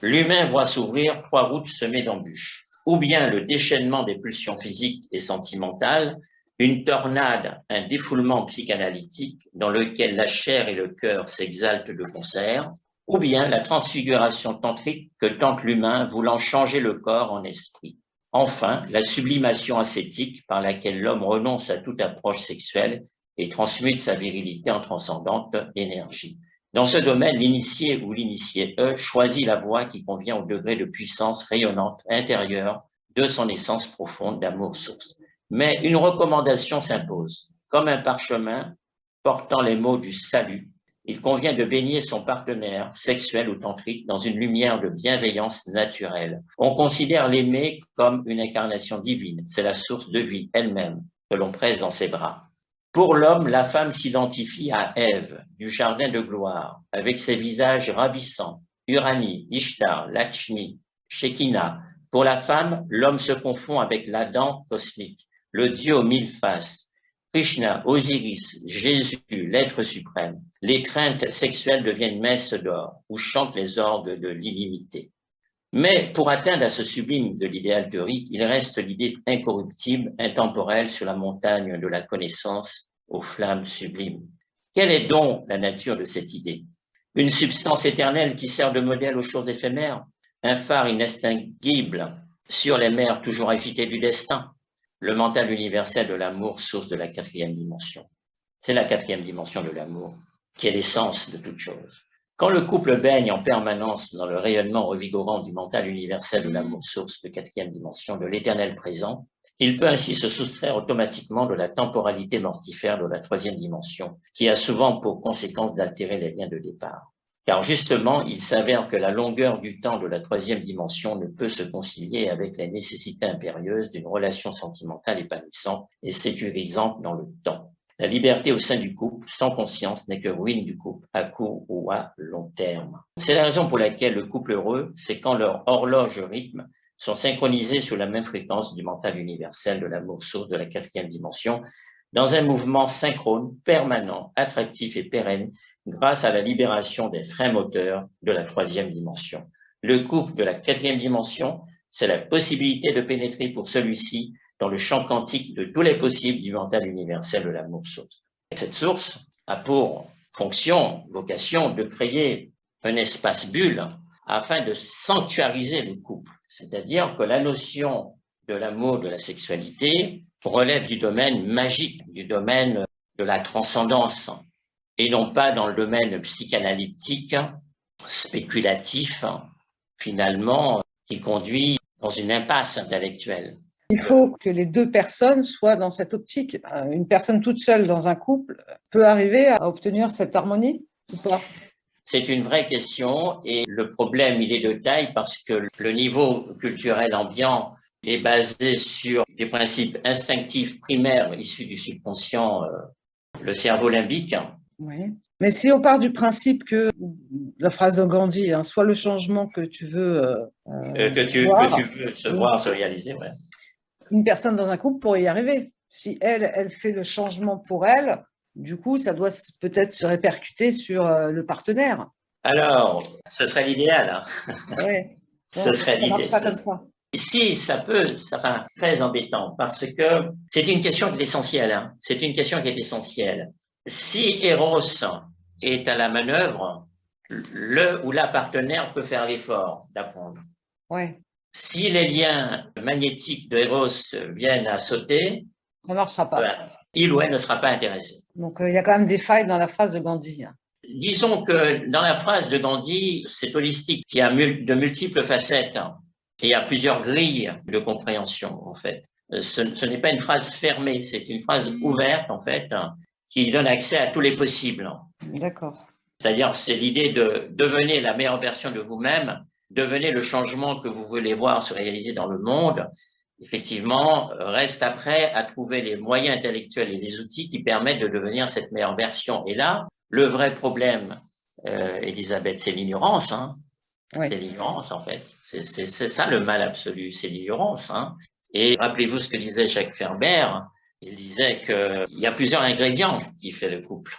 L'humain voit s'ouvrir 3 routes semées d'embûches, ou bien le déchaînement des pulsions physiques et sentimentales, une tornade, un défoulement psychanalytique dans lequel la chair et le cœur s'exaltent de concert, ou bien la transfiguration tantrique que tente l'humain voulant changer le corps en esprit. Enfin, la sublimation ascétique par laquelle l'homme renonce à toute approche sexuelle et transmute sa virilité en transcendante énergie. Dans ce domaine, l'initié ou l'initié choisit la voie qui convient au degré de puissance rayonnante intérieure de son essence profonde d'amour source. Mais une recommandation s'impose. Comme un parchemin portant les mots du salut, il convient de baigner son partenaire sexuel ou tantrique dans une lumière de bienveillance naturelle. On considère l'aimer comme une incarnation divine. C'est la source de vie elle-même que l'on presse dans ses bras. Pour l'homme, la femme s'identifie à Ève du jardin de gloire, avec ses visages ravissants, Uranie, Ishtar, Lakshmi, Shekinah. Pour la femme, l'homme se confond avec l'Adam cosmique, le Dieu aux 1000 faces, Krishna, Osiris, Jésus, l'être suprême. Les craintes sexuelles deviennent messes d'or, où chantent les orgues de l'illimité. Mais pour atteindre à ce sublime de l'idéal théorique, il reste l'idée incorruptible, intemporelle sur la montagne de la connaissance aux flammes sublimes. Quelle est donc la nature de cette idée? Une substance éternelle qui sert de modèle aux choses éphémères, un phare inextinguible sur les mers toujours agitées du destin, le mental universel de l'amour, source de la 4e dimension. C'est la 4e dimension de l'amour qui est l'essence de toute chose. Quand le couple baigne en permanence dans le rayonnement revigorant du mental universel de l'amour source de 4e dimension de l'éternel présent, il peut ainsi se soustraire automatiquement de la temporalité mortifère de la 3e dimension, qui a souvent pour conséquence d'altérer les liens de départ. Car justement, il s'avère que la longueur du temps de la 3e dimension ne peut se concilier avec la nécessité impérieuse d'une relation sentimentale épanouissante et sécurisante dans le temps. La liberté au sein du couple, sans conscience, n'est que ruine du couple, à court ou à long terme. C'est la raison pour laquelle le couple heureux, c'est quand leurs horloges rythme sont synchronisées sur la même fréquence du mental universel de l'amour source de la 4e dimension, dans un mouvement synchrone, permanent, attractif et pérenne, grâce à la libération des freins moteurs de la 3e dimension. Le couple de la 4e dimension, c'est la possibilité de pénétrer pour celui-ci dans le champ quantique de tous les possibles du mental universel de l'amour source. Cette source a pour fonction, vocation, de créer un espace bulle afin de sanctuariser le couple. C'est-à-dire que la notion de l'amour, de la sexualité, relève du domaine magique, du domaine de la transcendance, et non pas dans le domaine psychanalytique, spéculatif, finalement, qui conduit dans une impasse intellectuelle. Il faut que les deux personnes soient dans cette optique. Une personne toute seule dans un couple peut arriver à obtenir cette harmonie ou pas? C'est une vraie question et le problème, il est de taille parce que le niveau culturel ambiant est basé sur des principes instinctifs primaires issus du subconscient, le cerveau limbique. Oui. Mais si on part du principe que la phrase de Gandhi, hein, soit le changement que tu veux Que voir, tu veux se voir, se réaliser, ouais. une personne dans un couple pourrait y arriver. Si elle fait le changement pour elle, du coup, ça doit peut-être se répercuter sur le partenaire. Alors, ce serait l'idéal, hein. Ouais. Ce Non, serait ça marche l'idée. pas comme ça. Si, ça peut, enfin, très embêtant parce que c'est une question qui est essentielle, hein. C'est une question qui est essentielle. Si Eros est à la manœuvre, le ou la partenaire peut faire l'effort d'apprendre. Ouais. Si les liens magnétiques de Eros viennent à sauter, Ça marchera pas. il ou elle ne sera pas intéressé. Donc, il y a quand même des failles dans la phrase de Gandhi, hein. Disons que dans la phrase de Gandhi, c'est holistique, il y a de multiples facettes, hein, et il y a plusieurs grilles de compréhension, en fait. Ce n'est pas une phrase fermée, c'est une phrase ouverte, en fait, hein, qui donne accès à tous les possibles. D'accord. C'est-à-dire, c'est l'idée de devenir la meilleure version de vous-même, devenez le changement que vous voulez voir se réaliser dans le monde. Effectivement, reste après à trouver les moyens intellectuels et les outils qui permettent de devenir cette meilleure version. Et là, le vrai problème, Elisabeth, c'est l'ignorance, hein. Oui. C'est l'ignorance, en fait. C'est ça le mal absolu, c'est l'ignorance, hein. Et rappelez-vous ce que disait Jacques Ferber. Il disait qu'il y a plusieurs ingrédients qui font le couple.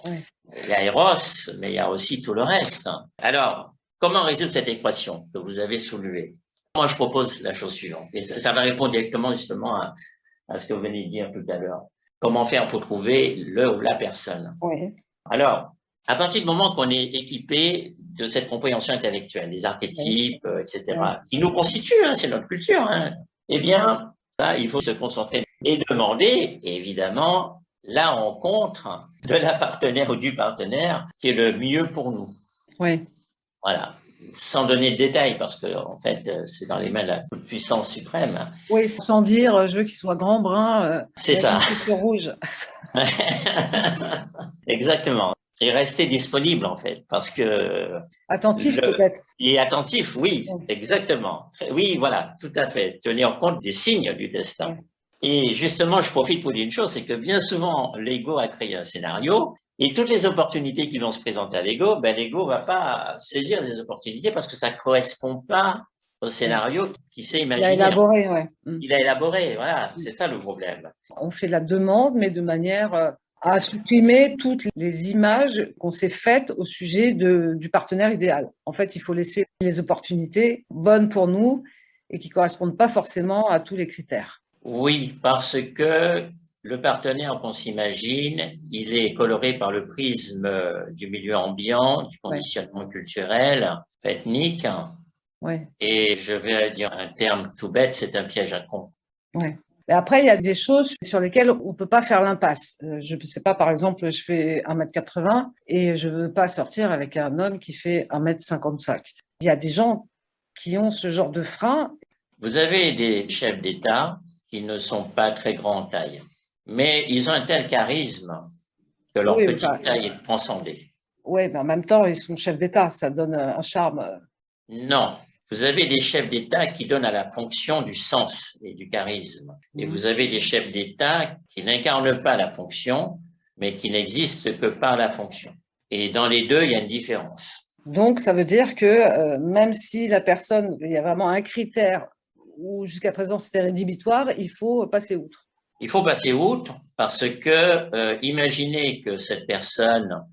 Oui. Il y a Eros, mais il y a aussi tout le reste. Alors, comment résoudre cette équation que vous avez soulevée? Moi, je propose la chose suivante, et ça va répondre directement justement à ce que vous venez de dire tout à l'heure. Comment faire pour trouver le ou la personne? Oui. Alors, à partir du moment qu'on est équipé de cette compréhension intellectuelle, des archétypes, etc., qui nous constituent, hein, c'est notre culture, hein, eh bien, là, il faut se concentrer et demander, évidemment, la rencontre de la partenaire ou du partenaire qui est le mieux pour nous. Oui. Voilà. Sans donner de détails, parce que, en fait, c'est dans les mains de la puissance suprême. Oui, sans dire je veux qu'il soit grand, brun, c'est ça. Rouge. Exactement. Et rester disponible, en fait, parce que... Attentif, peut-être. Et attentif, oui, exactement. Oui, voilà, tout à fait. Tenir compte des signes du destin. Ouais. Et justement, je profite pour dire une chose, c'est que bien souvent, l'ego a créé un scénario et toutes les opportunités qui vont se présenter à l'ego, ben, l'ego va pas saisir des opportunités parce que ça correspond pas au scénario qu'il s'est imaginé. Il a élaboré, ouais. Il a élaboré, voilà, c'est ça le problème. On fait la demande, mais de manière à supprimer toutes les images qu'on s'est faites au sujet du partenaire idéal. En fait, il faut laisser les opportunités bonnes pour nous et qui correspondent pas forcément à tous les critères. Oui, parce que le partenaire qu'on s'imagine, il est coloré par le prisme du milieu ambiant, du conditionnement culturel, ethnique. Ouais. Et je vais dire un terme tout bête, c'est un piège à con. Ouais. Mais après, il y a des choses sur lesquelles on ne peut pas faire l'impasse. Je ne sais pas, par exemple, je fais 1,80 m et je ne veux pas sortir avec un homme qui fait 1,55 m. Il y a des gens qui ont ce genre de frein. Vous avez des chefs d'État qui ne sont pas très grands en taille, mais ils ont un tel charisme que leur petite taille est transcendée. Oui, mais en même temps, ils sont chefs d'État, ça donne un charme. Non, vous avez des chefs d'État qui donnent à la fonction du sens et du charisme. Et vous avez des chefs d'État qui n'incarnent pas la fonction, mais qui n'existent que par la fonction. Et dans les deux, il y a une différence. Donc, ça veut dire que même si la personne, il y a vraiment un critère où jusqu'à présent c'était rédhibitoire, il faut passer outre. Il faut passer outre parce que imaginez que cette personne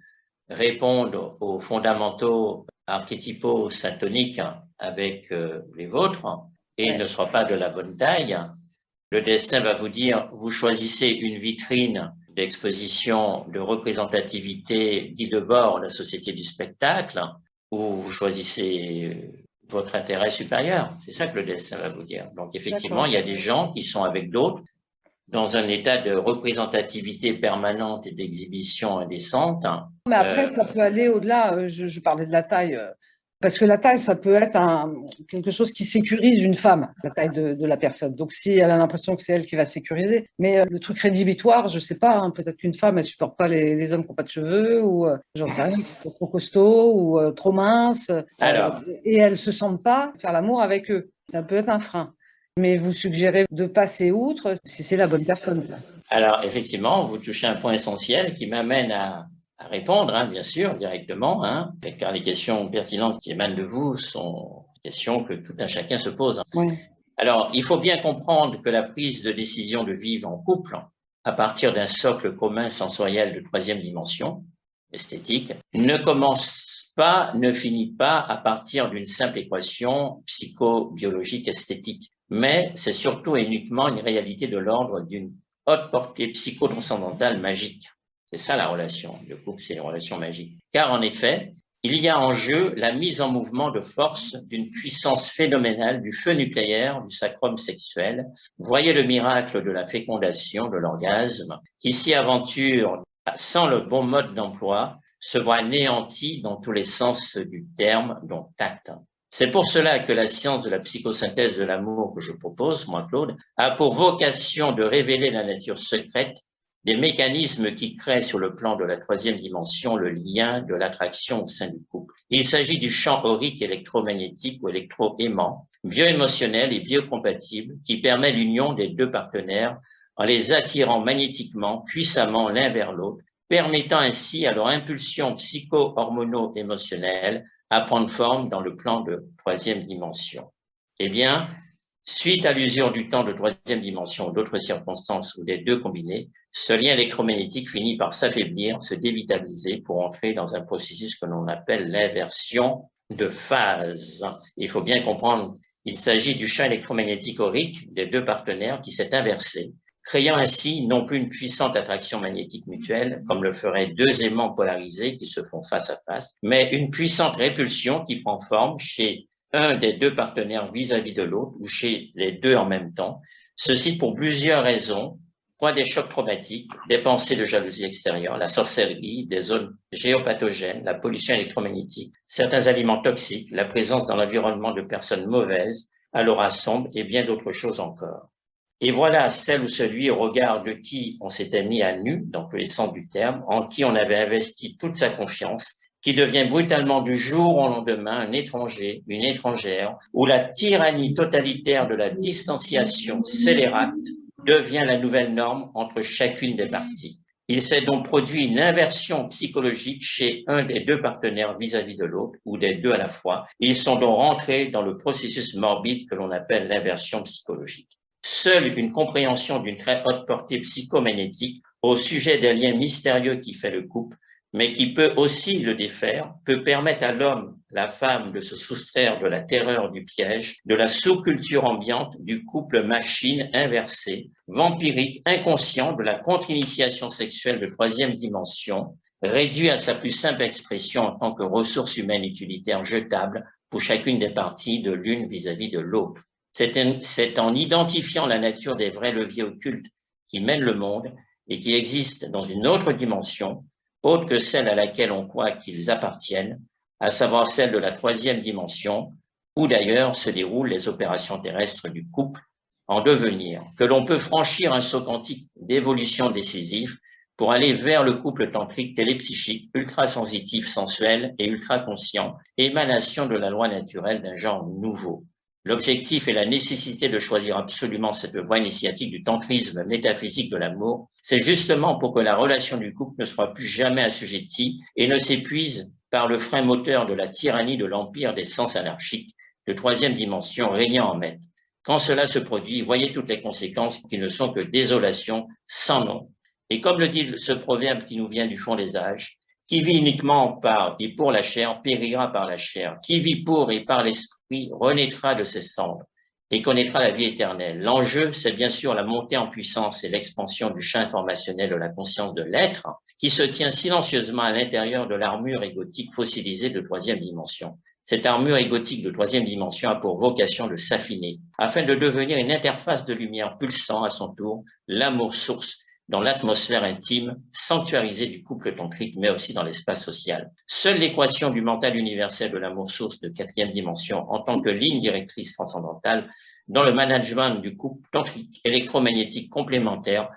réponde aux fondamentaux archétypaux syntoniques avec les vôtres et ne soit pas de la bonne taille. Le destin va vous dire, vous choisissez une vitrine d'exposition, de représentativité, dit de bord la société du spectacle, ou vous choisissez votre intérêt supérieur. C'est ça que le destin va vous dire. Donc effectivement, il y a des gens qui sont avec d'autres dans un état de représentativité permanente et d'exhibition indécente. Mais après, ça peut aller au-delà. Je parlais de la taille. Parce que la taille, ça peut être quelque chose qui sécurise une femme, la taille de la personne. Donc, si elle a l'impression que c'est elle qui va sécuriser. Mais le truc rédhibitoire, je sais pas, hein, peut-être qu'une femme, elle supporte pas les hommes qui n'ont pas de cheveux, ou j'en sais rien, qui sont trop costauds, ou trop minces, Alors, et elles se sentent pas faire l'amour avec eux. Ça peut être un frein. Mais vous suggérez de passer outre si c'est la bonne personne. alors, effectivement, vous touchez un point essentiel qui m'amène à répondre, hein, bien sûr, directement, hein, car les questions pertinentes qui émanent de vous sont des questions que tout un chacun se pose, hein. Ouais. Alors, il faut bien comprendre que la prise de décision de vivre en couple, à partir d'un socle commun sensoriel de troisième dimension, esthétique, ne commence pas, ne finit pas à partir d'une simple équation psychobiologique esthétique, mais c'est surtout et uniquement une réalité de l'ordre d'une haute portée psychotranscendantale magique. C'est ça la relation. Le couple, c'est une relation magique. Car en effet, il y a en jeu la mise en mouvement de force d'une puissance phénoménale du feu nucléaire du sacrum sexuel. Voyez le miracle de la fécondation, de l'orgasme, qui s'y aventure sans le bon mode d'emploi, se voit anéanti dans tous les sens du terme, dont tact. C'est pour cela que la science de la psychosynthèse de l'amour que je propose, moi Claude, a pour vocation de révéler la nature secrète des mécanismes qui créent sur le plan de la troisième dimension le lien de l'attraction au sein du couple. Il s'agit du champ aurique électromagnétique ou électro-aimant, bioémotionnel et biocompatible qui permet l'union des deux partenaires en les attirant magnétiquement, puissamment l'un vers l'autre, permettant ainsi à leur impulsion psycho-hormono-émotionnelle à prendre forme dans le plan de troisième dimension. Eh bien, suite à l'usure du temps de troisième dimension ou d'autres circonstances ou des deux combinés, ce lien électromagnétique finit par s'affaiblir, se dévitaliser pour entrer dans un processus que l'on appelle l'inversion de phase. Il faut bien comprendre, il s'agit du champ électromagnétique aurique des deux partenaires qui s'est inversé, créant ainsi non plus une puissante attraction magnétique mutuelle, comme le feraient deux aimants polarisés qui se font face à face, mais une puissante répulsion qui prend forme chez un des deux partenaires vis-à-vis de l'autre ou chez les deux en même temps. Ceci pour plusieurs raisons, soit des chocs traumatiques, des pensées de jalousie extérieure, la sorcellerie, des zones géopathogènes, la pollution électromagnétique, certains aliments toxiques, la présence dans l'environnement de personnes mauvaises, à l'aura sombre et bien d'autres choses encore. Et voilà celle ou celui au regard de qui on s'était mis à nu, dans tous les sens du terme, en qui on avait investi toute sa confiance, qui devient brutalement du jour au lendemain un étranger, une étrangère, où la tyrannie totalitaire de la distanciation scélérate devient la nouvelle norme entre chacune des parties. Il s'est donc produit une inversion psychologique chez un des deux partenaires vis-à-vis de l'autre, ou des deux à la fois. Ils sont donc rentrés dans le processus morbide que l'on appelle l'inversion psychologique. Seule une compréhension d'une très haute portée psychomagnétique au sujet des liens mystérieux qui fait le couple, mais qui peut aussi le défaire, peut permettre à l'homme, la femme de se soustraire de la terreur du piège, de la sous-culture ambiante du couple machine inversé, vampirique, inconscient de la contre-initiation sexuelle de troisième dimension, réduit à sa plus simple expression en tant que ressource humaine utilitaire jetable pour chacune des parties de l'une vis-à-vis de l'autre. C'est en identifiant la nature des vrais leviers occultes qui mènent le monde et qui existent dans une autre dimension, autre que celle à laquelle on croit qu'ils appartiennent, à savoir celle de la troisième dimension, où d'ailleurs se déroulent les opérations terrestres du couple en devenir, que l'on peut franchir un saut quantique d'évolution décisive pour aller vers le couple tantrique télépsychique, ultra-sensitif, sensuel et ultra-conscient, émanation de la loi naturelle d'un genre nouveau. L'objectif et la nécessité de choisir absolument cette voie initiatique du tantrisme métaphysique de l'amour, c'est justement pour que la relation du couple ne soit plus jamais assujettie et ne s'épuise par le frein moteur de la tyrannie de l'empire des sens anarchiques, de troisième dimension régnant en maître. Quand cela se produit, voyez toutes les conséquences qui ne sont que désolation sans nom. Et comme le dit ce proverbe qui nous vient du fond des âges, qui vit uniquement par et pour la chair périra par la chair. Qui vit pour et par l'esprit renaîtra de ses cendres et connaîtra la vie éternelle. L'enjeu, c'est bien sûr la montée en puissance et l'expansion du champ informationnel de la conscience de l'être qui se tient silencieusement à l'intérieur de l'armure égotique fossilisée de troisième dimension. Cette armure égotique de troisième dimension a pour vocation de s'affiner afin de devenir une interface de lumière pulsant à son tour, l'amour source dans l'atmosphère intime, sanctuarisée du couple tantrique, mais aussi dans l'espace social. Seule l'équation du mental universel de l'amour source de quatrième dimension, en tant que ligne directrice transcendantale, dans le management du couple tantrique électromagnétique complémentaire,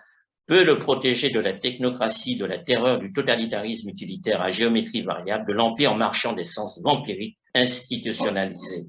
peut le protéger de la technocratie, de la terreur du totalitarisme utilitaire à géométrie variable, de l'empire marchand des sens vampiriques institutionnalisés.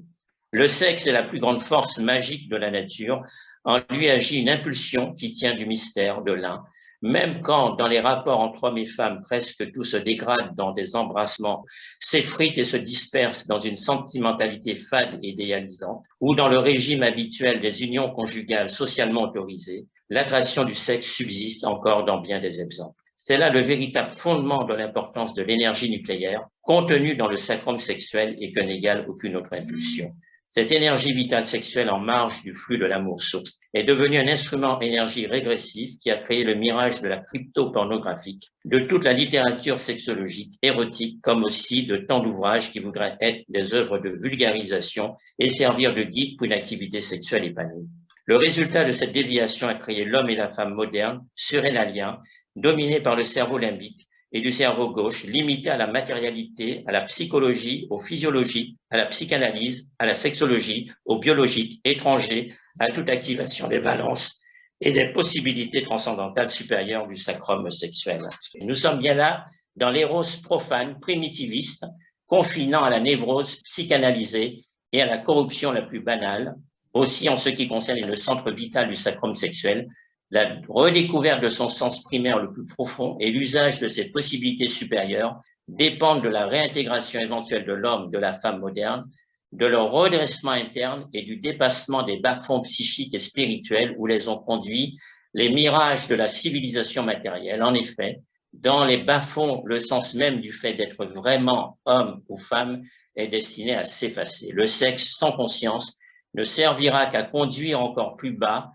Le sexe est la plus grande force magique de la nature. En lui agit une impulsion qui tient du mystère de l'un. Même quand, dans les rapports entre hommes et femmes, presque tout se dégrade dans des embrassements, s'effrite et se disperse dans une sentimentalité fade et idéalisante, ou dans le régime habituel des unions conjugales socialement autorisées, l'attraction du sexe subsiste encore dans bien des exemples. C'est là le véritable fondement de l'importance de l'énergie nucléaire contenue dans le sacrum sexuel et que n'égale aucune autre impulsion. Cette énergie vitale sexuelle en marge du flux de l'amour source est devenue un instrument énergie régressif qui a créé le mirage de la crypto-pornographique, de toute la littérature sexologique, érotique, comme aussi de tant d'ouvrages qui voudraient être des œuvres de vulgarisation et servir de guide pour une activité sexuelle épanouie. Le résultat de cette déviation a créé l'homme et la femme modernes, surrénaliens, dominés par le cerveau limbique, et du cerveau gauche, limité à la matérialité, à la psychologie, au physiologique, à la psychanalyse, à la sexologie, au biologique, étranger, à toute activation des valences et des possibilités transcendantales supérieures du sacrum sexuel. Nous sommes bien là dans l'éros profane, primitiviste, confinant à la névrose psychanalysée et à la corruption la plus banale, aussi en ce qui concerne le centre vital du sacrum sexuel, la redécouverte de son sens primaire le plus profond et l'usage de ses possibilités supérieures dépendent de la réintégration éventuelle de l'homme, de la femme moderne, de leur redressement interne et du dépassement des bas-fonds psychiques et spirituels où les ont conduits les mirages de la civilisation matérielle. En effet, dans les bas-fonds, le sens même du fait d'être vraiment homme ou femme est destiné à s'effacer. Le sexe sans conscience ne servira qu'à conduire encore plus bas,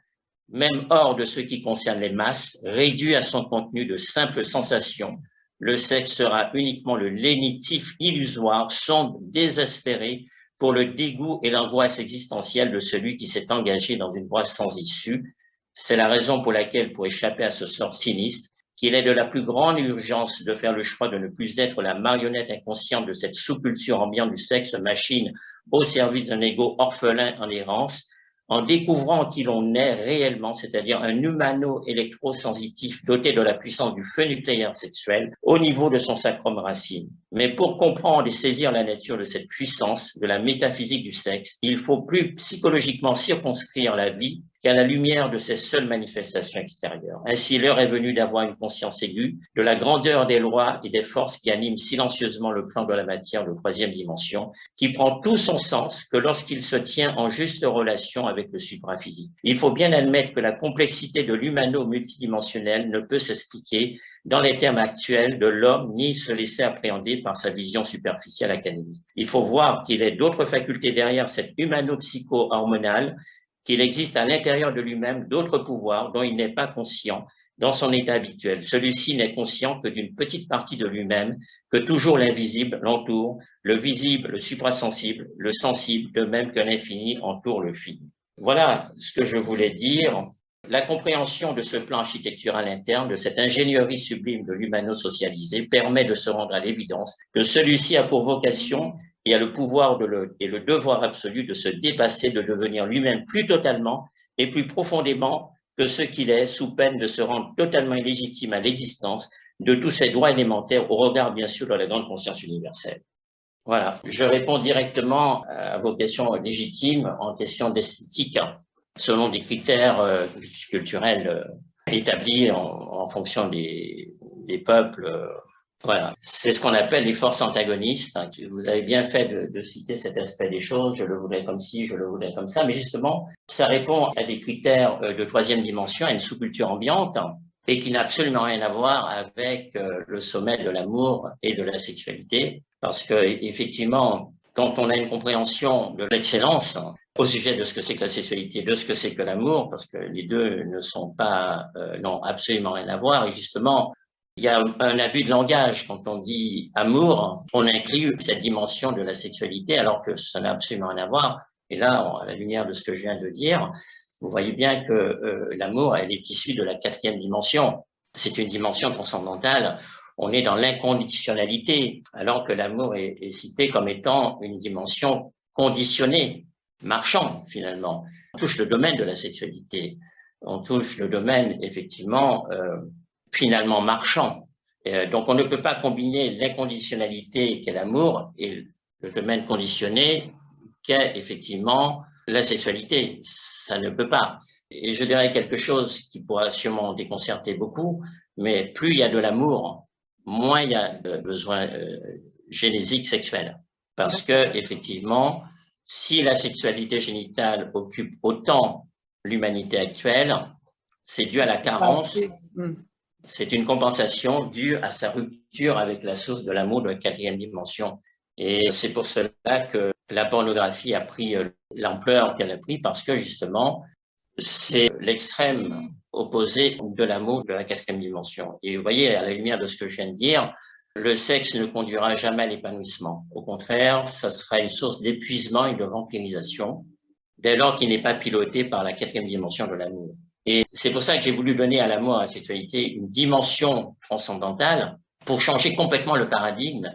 même hors de ce qui concerne les masses, réduit à son contenu de simples sensations. Le sexe sera uniquement le lénitif illusoire, sombre, désespéré pour le dégoût et l'angoisse existentielle de celui qui s'est engagé dans une voie sans issue. C'est la raison pour laquelle, pour échapper à ce sort sinistre, qu'il est de la plus grande urgence de faire le choix de ne plus être la marionnette inconsciente de cette sous-culture ambiante du sexe machine au service d'un ego orphelin en errance, en découvrant qui l'on est réellement, c'est-à-dire un humano-électrosensitif doté de la puissance du feu nucléaire sexuel au niveau de son sacrum racine. Mais pour comprendre et saisir la nature de cette puissance, de la métaphysique du sexe, il faut plus psychologiquement circonscrire la vie qu'à la lumière de ses seules manifestations extérieures. Ainsi, l'heure est venue d'avoir une conscience aiguë de la grandeur des lois et des forces qui animent silencieusement le plan de la matière de troisième dimension, qui prend tout son sens que lorsqu'il se tient en juste relation avec le supraphysique. Il faut bien admettre que la complexité de l'humano-multidimensionnel ne peut s'expliquer dans les termes actuels de l'homme, ni se laisser appréhender par sa vision superficielle académique. Il faut voir qu'il y a d'autres facultés derrière cette humano-psycho-hormonale, qu'il existe à l'intérieur de lui-même d'autres pouvoirs dont il n'est pas conscient dans son état habituel. Celui-ci n'est conscient que d'une petite partie de lui-même, que toujours l'invisible l'entoure, le visible, le suprasensible, le sensible, de même que l'infini entoure le fini. Voilà ce que je voulais dire. La compréhension de ce plan architectural interne, de cette ingénierie sublime de l'humano-socialisé, permet de se rendre à l'évidence que celui-ci a pour vocation et a le pouvoir et le devoir absolu de se dépasser, de devenir lui-même plus totalement et plus profondément que ce qu'il est, sous peine de se rendre totalement illégitime à l'existence de tous ses droits élémentaires au regard, bien sûr, de la grande conscience universelle. Voilà, je réponds directement à vos questions légitimes en question d'esthétique, selon des critères culturels établis en fonction des peuples. Voilà, c'est ce qu'on appelle les forces antagonistes. Vous avez bien fait de citer cet aspect des choses, je le voudrais comme ci, je le voudrais comme ça, mais justement, ça répond à des critères de troisième dimension, à une sous-culture ambiante, et qui n'a absolument rien à voir avec le sommet de l'amour et de la sexualité, parce que effectivement, quand on a une compréhension de l'excellence au sujet de ce que c'est que la sexualité, de ce que c'est que l'amour, parce que les deux ne sont pas, n'ont absolument rien à voir, et justement, il y a un abus de langage. Quand on dit amour, on inclut cette dimension de la sexualité alors que ça n'a absolument rien à voir. Et là, à la lumière de ce que je viens de dire, vous voyez bien que l'amour, elle est issue de la quatrième dimension. c'est une dimension transcendantale. On est dans l'inconditionnalité, alors que l'amour est cité comme étant une dimension conditionnée, marchande finalement. On touche le domaine de la sexualité, on touche le domaine effectivement finalement marchand. Donc on ne peut pas combiner l'inconditionnalité qu'est l'amour et le domaine conditionné qu'est effectivement la sexualité. Ça ne peut pas. Et je dirais quelque chose qui pourra sûrement déconcerter beaucoup, mais plus il y a de l'amour, moins il y a de besoins génésiques sexuels. Parce que, effectivement, si la sexualité génitale occupe autant l'humanité actuelle, c'est dû à la carence, c'est une compensation due à sa rupture avec la source de l'amour de la quatrième dimension. Et c'est pour cela que la pornographie a pris l'ampleur qu'elle a pris, parce que justement, c'est l'extrême opposé de l'amour de la quatrième dimension. Et vous voyez, à la lumière de ce que je viens de dire, le sexe ne conduira jamais à l'épanouissement. Au contraire, ça sera une source d'épuisement et de vampirisation, dès lors qu'il n'est pas piloté par la quatrième dimension de l'amour. Et c'est pour ça que j'ai voulu donner à l'amour, à la sexualité, une dimension transcendantale pour changer complètement le paradigme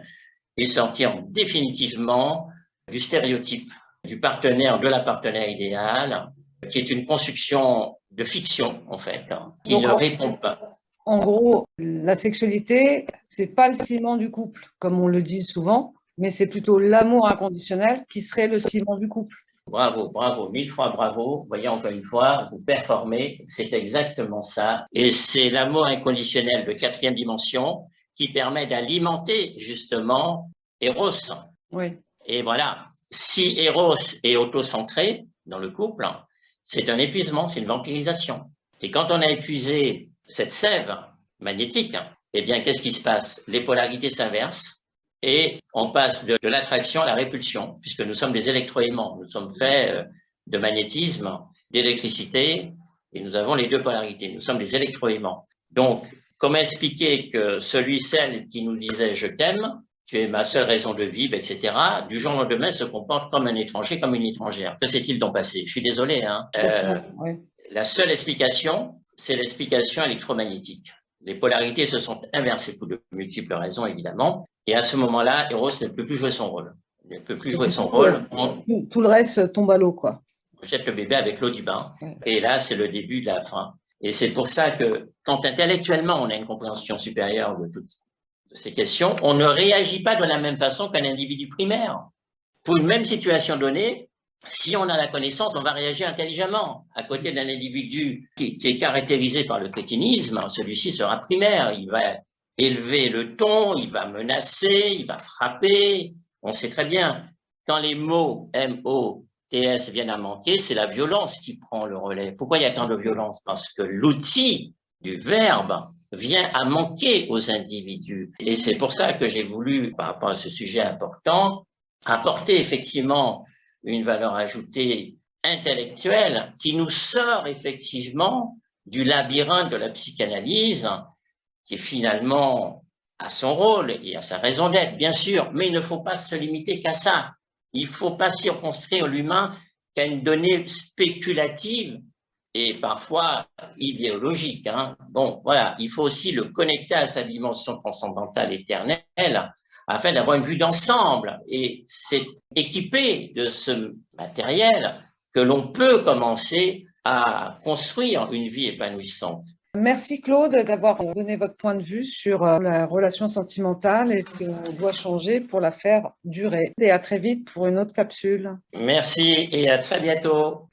et sortir définitivement du stéréotype du partenaire, de la partenaire idéale, qui est une construction de fiction, en fait, qui ne répond pas. En gros, la sexualité, c'est pas le ciment du couple, comme on le dit souvent, mais c'est plutôt l'amour inconditionnel qui serait le ciment du couple. Bravo, bravo, 1000 fois bravo. Vous voyez, encore une fois, vous performez, c'est exactement ça. Et c'est l'amour inconditionnel de quatrième dimension qui permet d'alimenter justement Eros. Oui. Et voilà, si Eros est autocentré dans le couple, c'est un épuisement, c'est une vampirisation. Et quand on a épuisé cette sève magnétique, eh bien, qu'est-ce qui se passe? Les polarités s'inversent et on passe de l'attraction à la répulsion, puisque nous sommes des électroaimants. Nous sommes faits de magnétisme, d'électricité, et nous avons les deux polarités. Nous sommes des électroaimants. Donc, comment expliquer que celle qui nous disait « je t'aime », tu es ma seule raison de vivre, etc., du jour au lendemain se comporte comme un étranger, comme une étrangère. Que s'est-il donc passé? Je suis désolé. Oui. La seule explication, c'est l'explication électromagnétique. Les polarités se sont inversées pour de multiples raisons, évidemment. Et à ce moment-là, Eros ne peut plus jouer son rôle. Il ne peut plus jouer son rôle. Tout le reste tombe à l'eau, quoi. On jette le bébé avec l'eau du bain. Ouais. Et là, c'est le début de la fin. Et c'est pour ça que, quand intellectuellement, on a une compréhension supérieure de toutes ces questions, on ne réagit pas de la même façon qu'un individu primaire. Pour une même situation donnée, si on a la connaissance, on va réagir intelligemment. À côté d'un individu qui est caractérisé par le crétinisme, celui-ci sera primaire. Il va élever le ton, il va menacer, il va frapper. On sait très bien, quand les mots M-O-T-S viennent à manquer, c'est la violence qui prend le relais. Pourquoi il y a tant de violence? Parce que l'outil du verbe vient à manquer aux individus. Et c'est pour ça que j'ai voulu, par rapport à ce sujet important, apporter effectivement une valeur ajoutée intellectuelle qui nous sort effectivement du labyrinthe de la psychanalyse, qui finalement a son rôle et a sa raison d'être, bien sûr, mais il ne faut pas se limiter qu'à ça. Il ne faut pas circonscrire l'humain qu'à une donnée spéculative et parfois idéologique. Bon, voilà, il faut aussi le connecter à sa dimension transcendantale éternelle afin d'avoir une vue d'ensemble. Et c'est équipé de ce matériel que l'on peut commencer à construire une vie épanouissante. Merci Claude d'avoir donné votre point de vue sur la relation sentimentale et ce qu'on doit changer pour la faire durer. Et à très vite pour une autre capsule. Merci et à très bientôt.